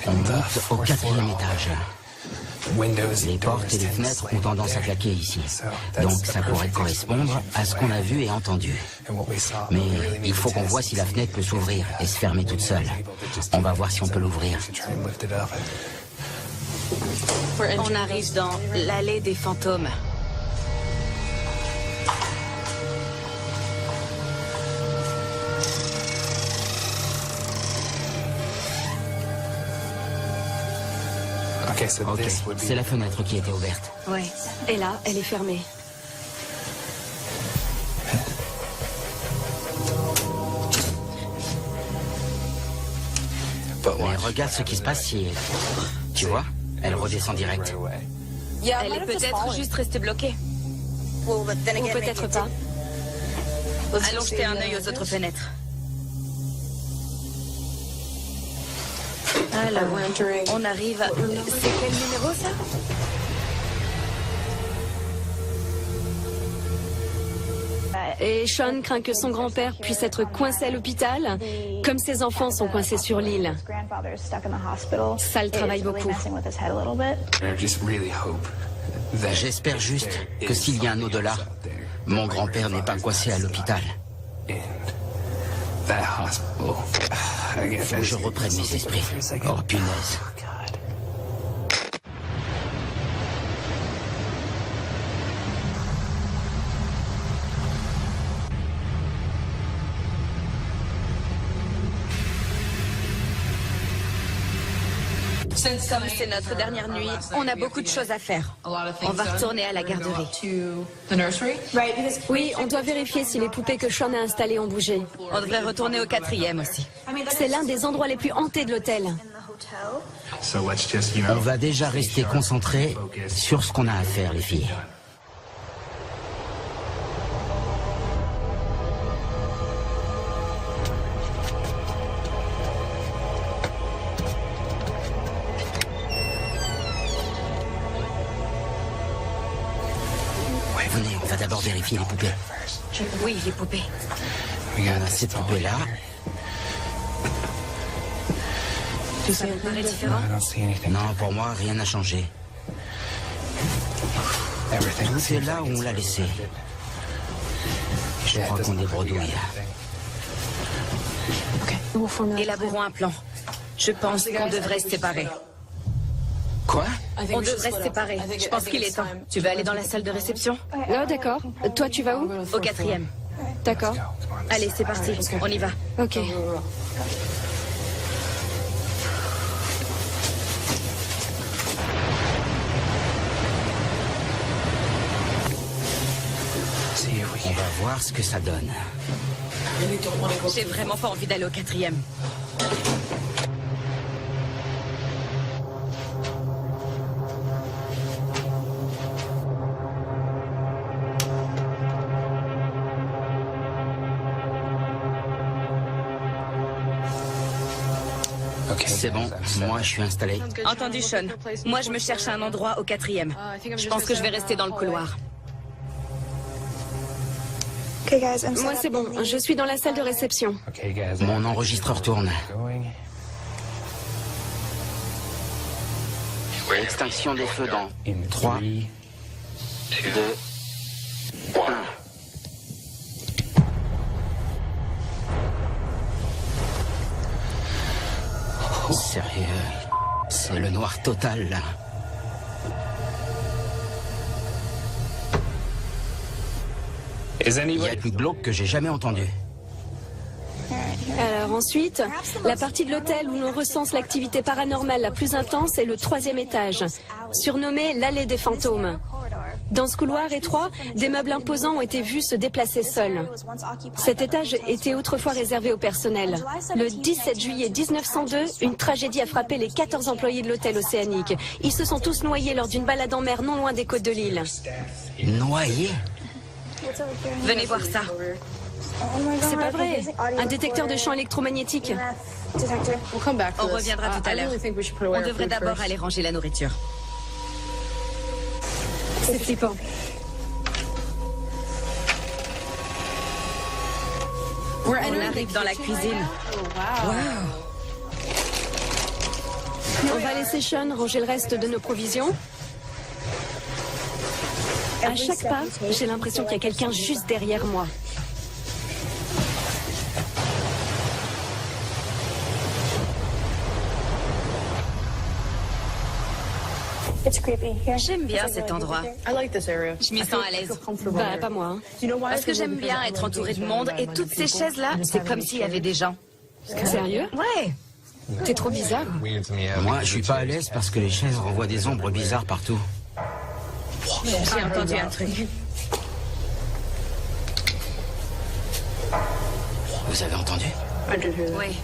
B: On monte au 4e étage. Les portes et les fenêtres ont tendance à claquer ici. Donc ça pourrait correspondre à ce qu'on a vu et entendu. Mais il faut qu'on voit si la fenêtre peut s'ouvrir et se fermer toute seule. On va voir si on peut l'ouvrir.
F: On arrive dans l'allée des fantômes.
B: Ok, c'est la fenêtre qui était ouverte.
D: Ouais. Et là, elle est fermée.
B: Mais regarde ce qui se passe si... Tu vois, elle redescend direct.
F: Elle est peut-être juste restée bloquée.
D: Ou peut-être pas.
F: Allons jeter un œil aux autres fenêtres. Alors, on arrive à... C'est quel numéro, ça?
D: Et Sean craint que son grand-père puisse être coincé à l'hôpital, comme ses enfants sont coincés sur l'île. Ça le travaille beaucoup.
B: J'espère juste que s'il y a un au-delà, mon grand-père n'est pas coincé à l'hôpital. Faut que je reprenne mes esprits. Oh, punaise.
F: Comme c'est notre dernière nuit, on a beaucoup de choses à faire. On va retourner à la garderie.
D: Oui, on doit vérifier si les poupées que Sean a installées ont bougé.
F: On devrait retourner au 4e aussi.
D: C'est l'un des endroits les plus hantés de l'hôtel.
B: On va déjà rester concentrés sur ce qu'on a à faire, les filles. Venez, on va d'abord vérifier les poupées.
F: Oui, les poupées.
B: On a cette poupée-là.
F: Ça vous paraît différent?
B: Non, pour moi, rien n'a changé. C'est là où on l'a laissé. Je crois qu'on débredouille.
F: Élaborons un plan. Je pense qu'on devrait se séparer.
B: Quoi?
F: On devrait se séparer. Je pense qu'il est temps. Tu veux aller dans la salle de réception?
D: Oh, d'accord. Toi, tu vas où?
F: Au 4e.
D: D'accord.
F: Allez, c'est parti. On y va.
D: Ok.
B: On va voir ce que ça donne.
F: J'ai vraiment pas envie d'aller au 4e.
B: C'est bon, moi je suis installé.
F: Entendu, Sean. Moi, je me cherche un endroit au 4e. Je pense que je vais rester dans le couloir.
D: Moi, c'est bon. Je suis dans la salle de réception.
B: Mon enregistreur tourne. Extinction des feux dans 3, 2, 1. Sérieux, c'est le noir total là. Il y a le plus glauque que j'ai jamais entendu.
D: Alors ensuite, la partie de l'hôtel où l'on recense l'activité paranormale la plus intense est le 3e étage, surnommé l'allée des fantômes. Dans ce couloir étroit, des meubles imposants ont été vus se déplacer seuls. Cet étage était autrefois réservé au personnel. Le 17 juillet 1902, une tragédie a frappé les 14 employés de l'hôtel Océanique. Ils se sont tous noyés lors d'une balade en mer non loin des côtes de l'île.
B: Noyés?
F: Venez voir ça.
D: C'est pas vrai. Un détecteur de champs électromagnétiques.
F: On reviendra tout à l'heure. On devrait d'abord aller ranger la nourriture.
D: C'est flippant.
F: On arrive dans la cuisine.
D: On va laisser Sean ranger le reste de nos provisions. À chaque pas, j'ai l'impression qu'il y a quelqu'un juste derrière moi.
F: J'aime bien cet endroit. Je m'y sens à l'aise.
D: Bah, pas moi. Hein.
F: Parce que j'aime bien être entourée de monde et toutes ces chaises-là, c'est comme s'il y avait des gens.
D: Sérieux?
F: Ouais.
D: T'es trop bizarre.
B: Moi, je suis pas à l'aise parce que les chaises renvoient des ombres bizarres partout.
F: J'ai entendu un truc.
B: Vous avez entendu?
F: Oui.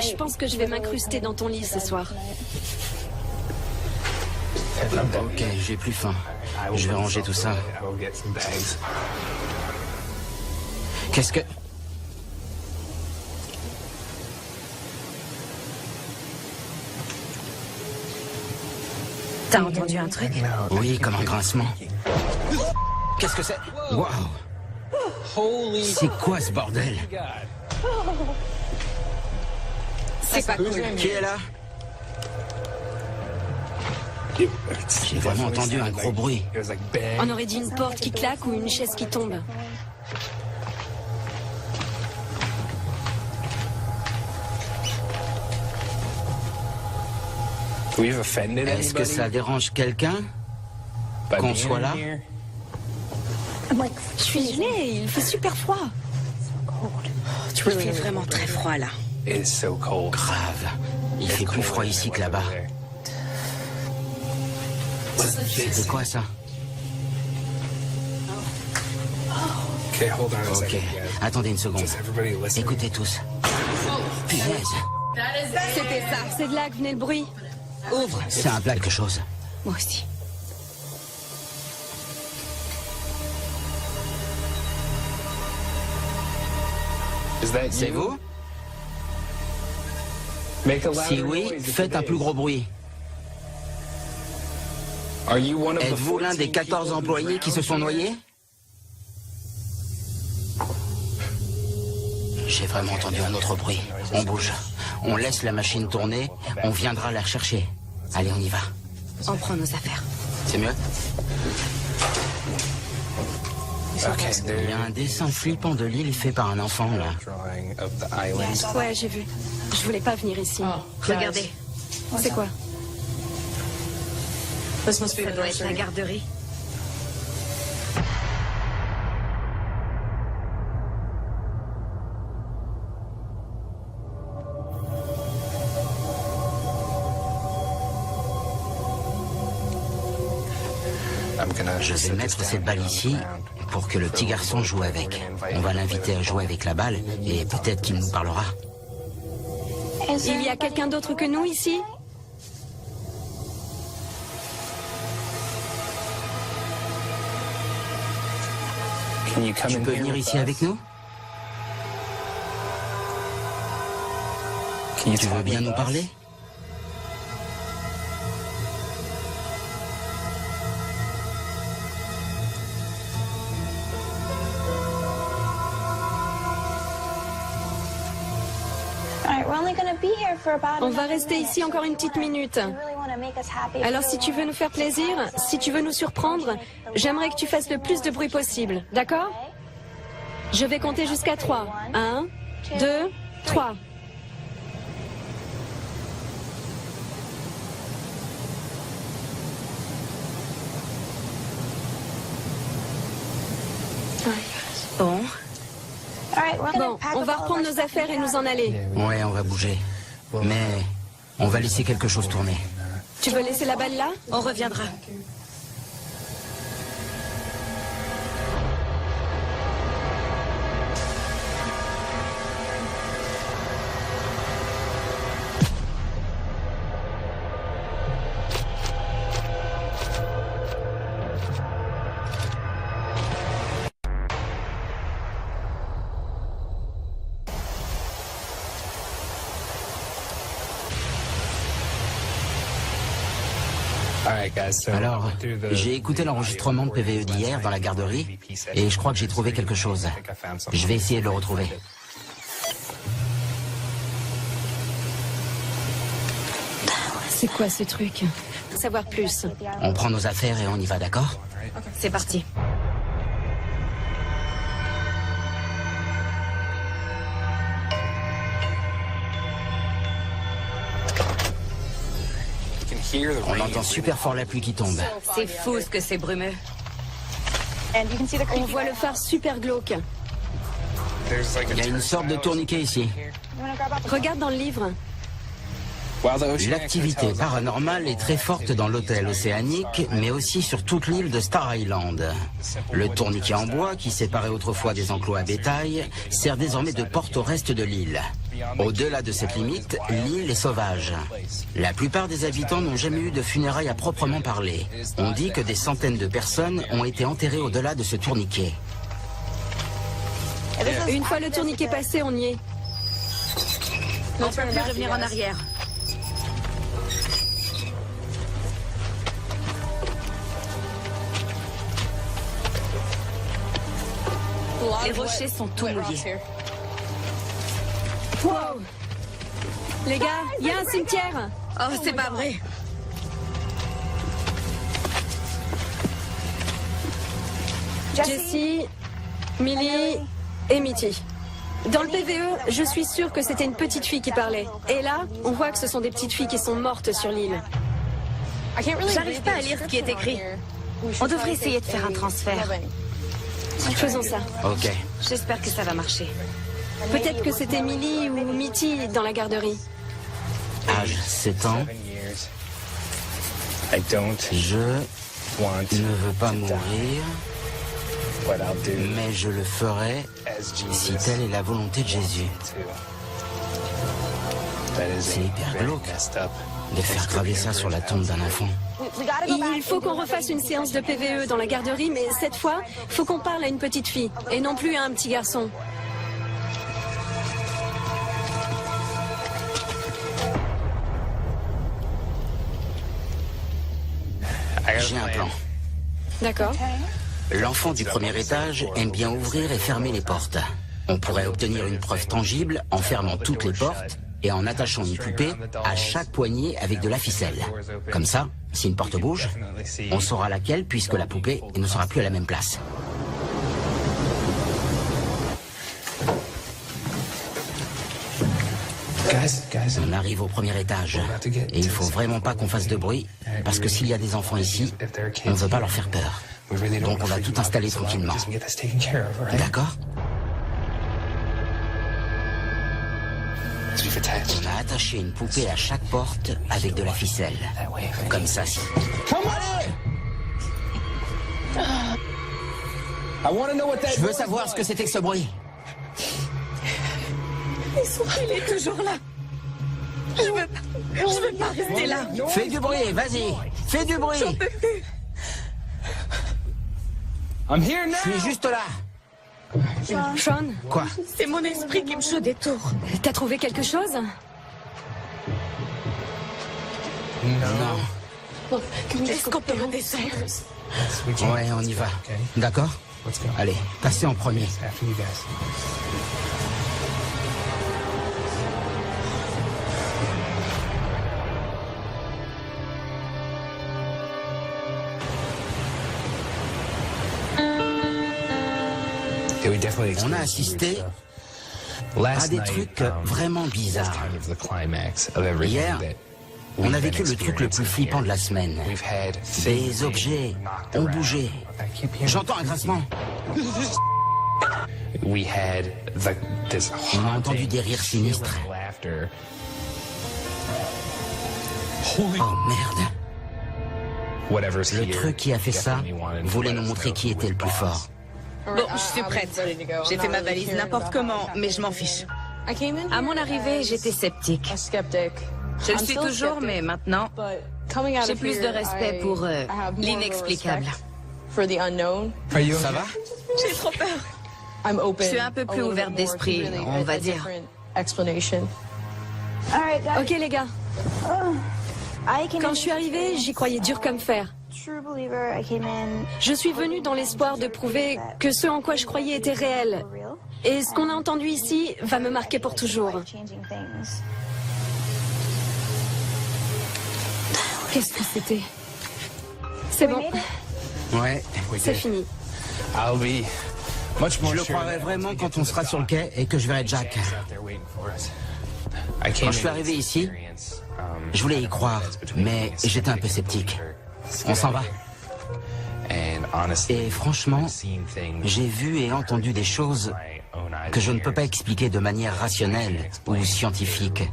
D: Je pense que je vais m'incruster dans ton lit ce soir.
B: Ok, j'ai plus faim. Je vais ranger tout ça. Qu'est-ce que...
F: T'as entendu un truc?
B: Oui, comme un grincement. Qu'est-ce que c'est? Waouh! C'est quoi ce bordel?
F: C'est pas cool.
B: Qui est là? J'ai vraiment entendu un gros bruit.
D: On aurait dit une porte qui claque ou une chaise qui tombe.
B: Est-ce que ça dérange quelqu'un qu'on soit là?
D: Je suis gelée, il fait super froid.
F: Il fait vraiment très froid là.
B: Grave. Il fait plus froid ici que là-bas. C'est quoi ça? Ok, attendez une seconde. Écoutez tous. Punaise.
D: C'était ça. C'est de là que venait le bruit.
B: Ouvre. C'est un plat quelque chose.
F: Moi aussi.
B: C'est vous? Si oui, faites un plus gros bruit. Êtes-vous l'un des 14 employés qui se sont noyés? J'ai vraiment entendu un autre bruit. On bouge. On laisse la machine tourner. On viendra la rechercher. Allez, on y va.
F: On prend nos affaires.
B: C'est mieux? Il y a un dessin flippant de l'île fait par un enfant, là.
D: Ouais, j'ai vu. Je voulais pas venir ici.
F: Regardez.
D: C'est quoi?
F: Ça doit être la garderie.
B: Je vais mettre cette balle ici pour que le petit garçon joue avec. On va l'inviter à jouer avec la balle et peut-être qu'il nous parlera.
D: Il y a quelqu'un d'autre que nous ici?
B: Tu peux venir ici avec nous? Tu veux bien nous parler?
D: On va rester ici encore une petite minute. Alors si tu veux nous faire plaisir, si tu veux nous surprendre, j'aimerais que tu fasses le plus de bruit possible, d'accord? Je vais compter jusqu'à 3. 1, 2, 3.
F: Bon.
D: Bon, on va reprendre nos affaires et nous en aller.
B: Ouais, on va bouger. Mais on va laisser quelque chose tourner.
D: Tu veux laisser la balle là?
F: On reviendra.
B: Alors, j'ai écouté l'enregistrement de PVE d'hier dans la garderie et je crois que j'ai trouvé quelque chose. Je vais essayer de le retrouver.
D: C'est quoi ce truc? Savoir plus.
B: On prend nos affaires et on y va, d'accord?
F: C'est parti.
B: On entend super fort la pluie qui tombe.
F: C'est fou ce que c'est brumeux.
D: On voit le phare super glauque.
B: Il y a une sorte de tourniquet ici.
D: Regarde dans le livre.
B: L'activité paranormale est très forte dans l'hôtel océanique, mais aussi sur toute l'île de Star Island. Le tourniquet en bois, qui séparait autrefois des enclos à bétail, sert désormais de porte au reste de l'île. Au-delà de cette limite, l'île est sauvage. La plupart des habitants n'ont jamais eu de funérailles à proprement parler. On dit que des centaines de personnes ont été enterrées au-delà de ce tourniquet.
D: Une fois le tourniquet passé, on y est.
F: On peut plus revenir en arrière. Les rochers sont tout mouillés.
D: Wow. Les gars, il y a un cimetière.
F: Oh, c'est pas vrai.
D: Jessie, Millie et Mitty. Dans le PVE, je suis sûre que c'était une petite fille qui parlait. Et là, on voit que ce sont des petites filles qui sont mortes sur l'île.
F: J'arrive pas à lire ce qui est écrit. On devrait essayer de faire un transfert.
D: Faisons ça.
B: Ok.
F: J'espère que ça va marcher.
D: Peut-être que c'était Millie ou Mitty dans la garderie.
B: Âge 7 ans. Je ne veux pas mourir, mais je le ferai si telle est la volonté de Jésus. C'est hyper glauque de faire graver ça sur la tombe d'un enfant.
D: Il faut qu'on refasse une séance de PVE dans la garderie, mais cette fois, faut qu'on parle à une petite fille, et non plus à un petit garçon.
B: J'ai un plan.
D: D'accord.
B: L'enfant du premier étage aime bien ouvrir et fermer les portes. On pourrait obtenir une preuve tangible en fermant toutes les portes et en attachant une poupée à chaque poignée avec de la ficelle. Comme ça, si une porte bouge, on saura laquelle puisque la poupée ne sera plus à la même place. On arrive au premier étage et il faut vraiment pas qu'on fasse de bruit parce que s'il y a des enfants ici, on ne veut pas leur faire peur. Donc on va tout installer tranquillement. D'accord ? On a attaché une poupée à chaque porte avec de la ficelle. Comme ça, si. Je veux savoir ce que c'était que ce bruit.
F: Il est toujours là. Je veux pas rester là.
B: Fais du bruit, vas-y. Fais du bruit.
F: J'en peux plus.
B: Je suis juste là.
D: Sean,
B: Quoi ?
F: C'est mon esprit qui me joue des tours.
D: t'as trouvé quelque chose?
B: Non.
F: Est-ce qu'on peut redescendre?
B: Ouais, on y va. D'accord ? Allez, passez en premier. On a assisté à des trucs vraiment bizarres. Hier, on a vécu le truc le plus flippant de la semaine. Des objets ont bougé. J'entends un grincement. On a entendu des rires sinistres. Oh merde. Le truc qui a fait ça voulait nous montrer qui était le plus fort.
F: Bon, je suis prête. J'ai fait ma valise n'importe comment, mais je m'en fiche. À mon arrivée, j'étais sceptique. Je le suis toujours, mais maintenant, j'ai plus de respect pour l'inexplicable.
B: Ça va ?
F: J'ai trop peur. Je suis un peu plus ouverte d'esprit, on va dire.
D: Ok les gars. Quand je suis arrivée, j'y croyais dur comme fer. Je suis venue dans l'espoir de prouver que ce en quoi je croyais était réel. Et ce qu'on a entendu ici va me marquer pour toujours. Qu'est-ce que c'était? C'est bon,
B: Ouais.
D: c'est fini.
B: Je le croirai vraiment quand on sera sur le quai et que je verrai Jack. Quand je suis arrivé ici, je voulais y croire, mais j'étais un peu sceptique. On s'en va. Et franchement, j'ai vu et entendu des choses que je ne peux pas expliquer de manière rationnelle ou scientifique.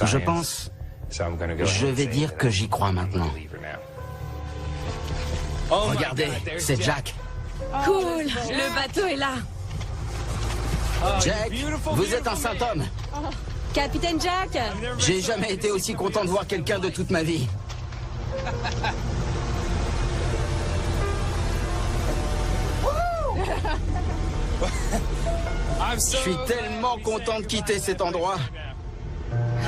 B: Je pense, je vais dire que j'y crois maintenant. Regardez, c'est Jack.
D: Cool, le bateau est là.
B: Jack, vous êtes un saint homme.
D: Capitaine Jack!
B: J'ai jamais été aussi content de voir quelqu'un de toute ma vie. Je suis tellement content de quitter cet endroit.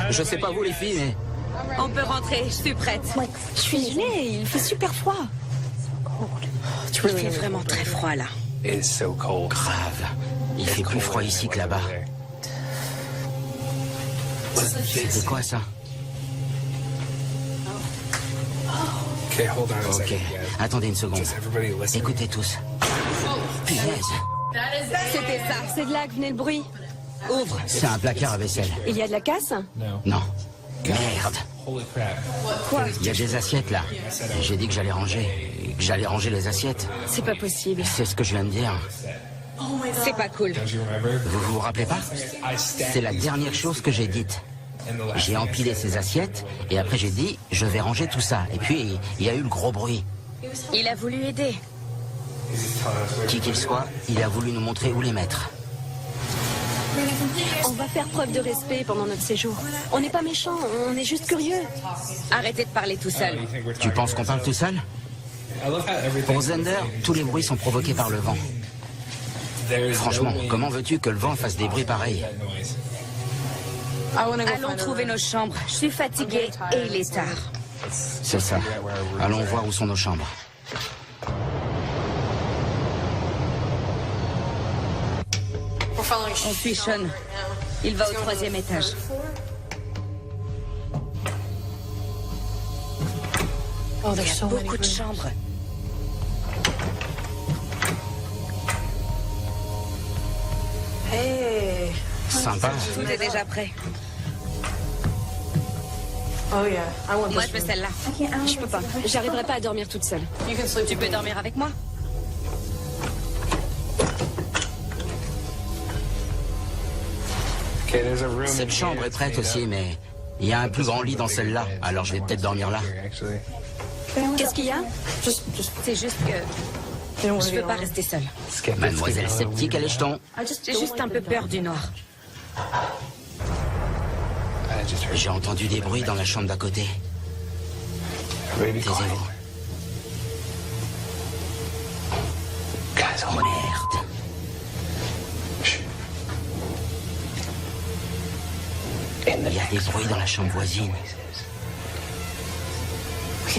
B: Je sais pas vous les filles, mais...
F: On peut rentrer, je suis prête.
D: Je suis gelée, il fait super froid.
F: Il fait vraiment très froid là.
B: Grave. Il fait plus froid ici que là-bas. C'est quoi ça? Ok, attendez une seconde. Écoutez tous. Punaise.
D: C'était ça. C'est de là que venait le bruit.
B: Ouvre. C'est un placard à vaisselle.
D: Il y a de la casse?
B: Non. Merde.
D: Quoi?
B: Il y a des assiettes là. J'ai dit que j'allais ranger. Que j'allais ranger les assiettes.
D: C'est pas possible.
B: C'est ce que je viens de dire.
F: C'est pas cool.
B: Vous vous rappelez pas? C'est la dernière chose que j'ai dite. J'ai empilé ces assiettes et après j'ai dit je vais ranger tout ça. Et puis il y a eu le gros bruit.
F: Il a voulu aider.
B: Qui qu'il soit, il a voulu nous montrer où les mettre.
D: On va faire preuve de respect pendant notre séjour. On n'est pas méchants, on est juste curieux.
F: Arrêtez de parler tout seul.
B: Tu penses qu'on parle tout seul? Pour Zender, tous les bruits sont provoqués par le vent. Franchement, comment veux-tu que le vent fasse des bruits pareils?
F: Allons trouver nos chambres. Je suis fatiguée et il est tard.
B: C'est ça. Allons voir où sont nos chambres.
F: On suit Sean. Il va au 3e étage. Il y a beaucoup de chambres.
B: Sympa.
F: Tout est déjà prêt. Moi, je veux celle-là.
D: Je peux pas. J'arriverai pas à dormir toute seule.
F: Tu peux dormir avec moi?
B: Cette chambre est prête aussi, mais il y a un plus grand lit dans celle-là. Alors je vais peut-être dormir là.
D: Qu'est-ce qu'il y a?
F: C'est juste que je peux pas rester seule.
B: Mademoiselle sceptique à l'écheton.
F: J'ai juste un peu peur du noir.
B: J'ai entendu des bruits dans la chambre d'à côté. Taisez-vous. Oh merde. Il y a des bruits dans la chambre voisine.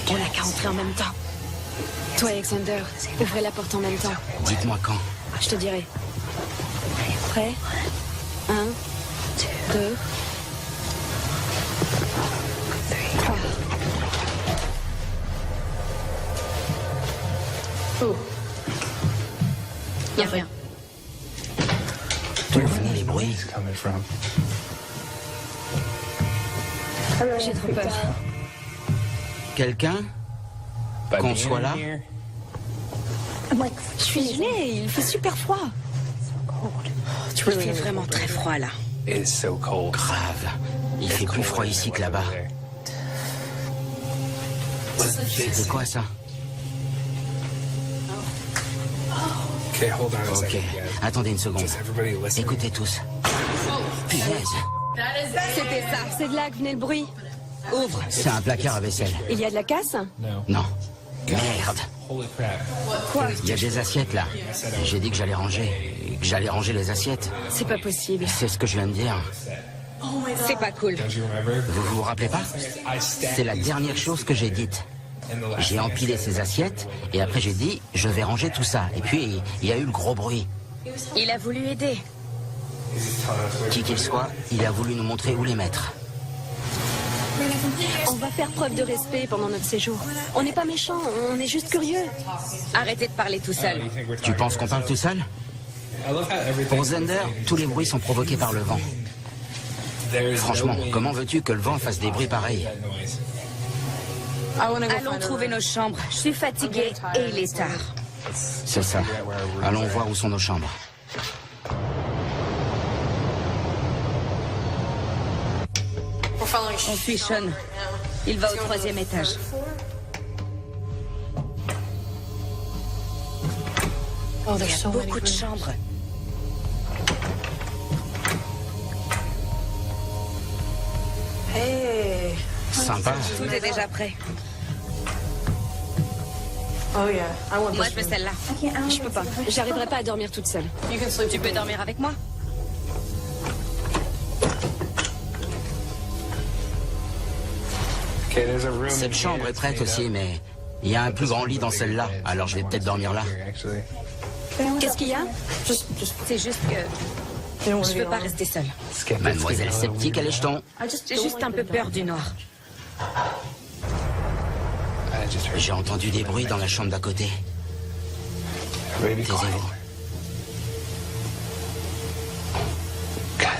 D: On n'a qu'à entrer en même temps. Toi, Alexander, ouvrez la porte en même temps.
B: Dites-moi quand.
D: Je te dirai. Prêt? 1, 2, 3.
F: Y a rien.
B: D'où venaient les bruits?
D: J'ai trop peur.
B: Quelqu'un? Qu'on soit là?
D: Je suis gelée, il fait super froid.
F: Il fait vraiment très froid là.
B: Grave. Il fait plus froid ici que là-bas. C'est quoi ça? Ok, attendez une seconde. Écoutez tous. Punaise.
D: C'était ça. C'est de là que venait le bruit.
F: Ouvre.
B: C'est un placard à vaisselle.
D: Il y a de la casse?
B: Non. Merde.
D: Quoi?
B: Il y a des assiettes là. J'ai dit que j'allais ranger. Que j'allais ranger les assiettes.
D: C'est pas possible.
B: C'est ce que je viens de dire.
F: C'est pas cool.
B: Vous vous rappelez pas? C'est la dernière chose que j'ai dite. J'ai empilé ces assiettes et après j'ai dit je vais ranger tout ça. Et puis il y a eu le gros bruit.
F: Il a voulu aider.
B: Qui qu'il soit, il a voulu nous montrer où les mettre.
D: On va faire preuve de respect pendant notre séjour. On n'est pas méchants, on est juste curieux.
F: Arrêtez de parler tout seul.
B: Tu penses qu'on parle tout seul? Pour Zender, tous les bruits sont provoqués par le vent. Franchement, comment veux-tu que le vent fasse des bruits pareils?
F: Allons trouver nos chambres. Je suis fatiguée et il est tard.
B: C'est ça. Allons voir où sont nos chambres.
F: On suit Sean. Il va au 3e étage. Il y a beaucoup de chambres.
B: Sympa.
F: Tout est déjà prêt. Moi, je veux celle-là.
D: Je peux pas. J'arriverai pas à dormir toute seule.
F: Tu peux dormir avec moi?
B: Cette chambre est prête aussi, mais il y a un plus grand lit dans celle-là, alors je vais peut-être dormir là.
D: Qu'est-ce qu'il y a?
F: C'est juste que je peux pas rester seule.
B: Mademoiselle sceptique à l'écheton.
F: J'ai juste un peu peur du noir.
B: J'ai entendu des bruits dans la chambre d'à côté. Taisez-vous.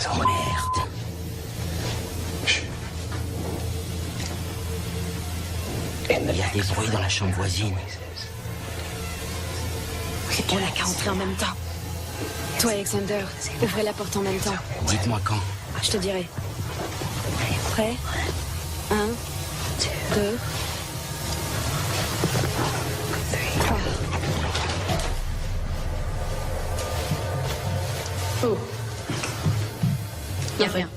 B: Oh merde. Il y a des bruits dans la chambre voisine.
F: On n'a qu'à entrer en même temps.
D: Toi, Alexander, ouvrez la porte en même temps.
B: Dites-moi quand.
D: Je te dirai. Prêt? 1, 2, 3. Oh.
F: Il n'y a rien.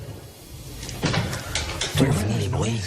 B: D'où venaient les bruits?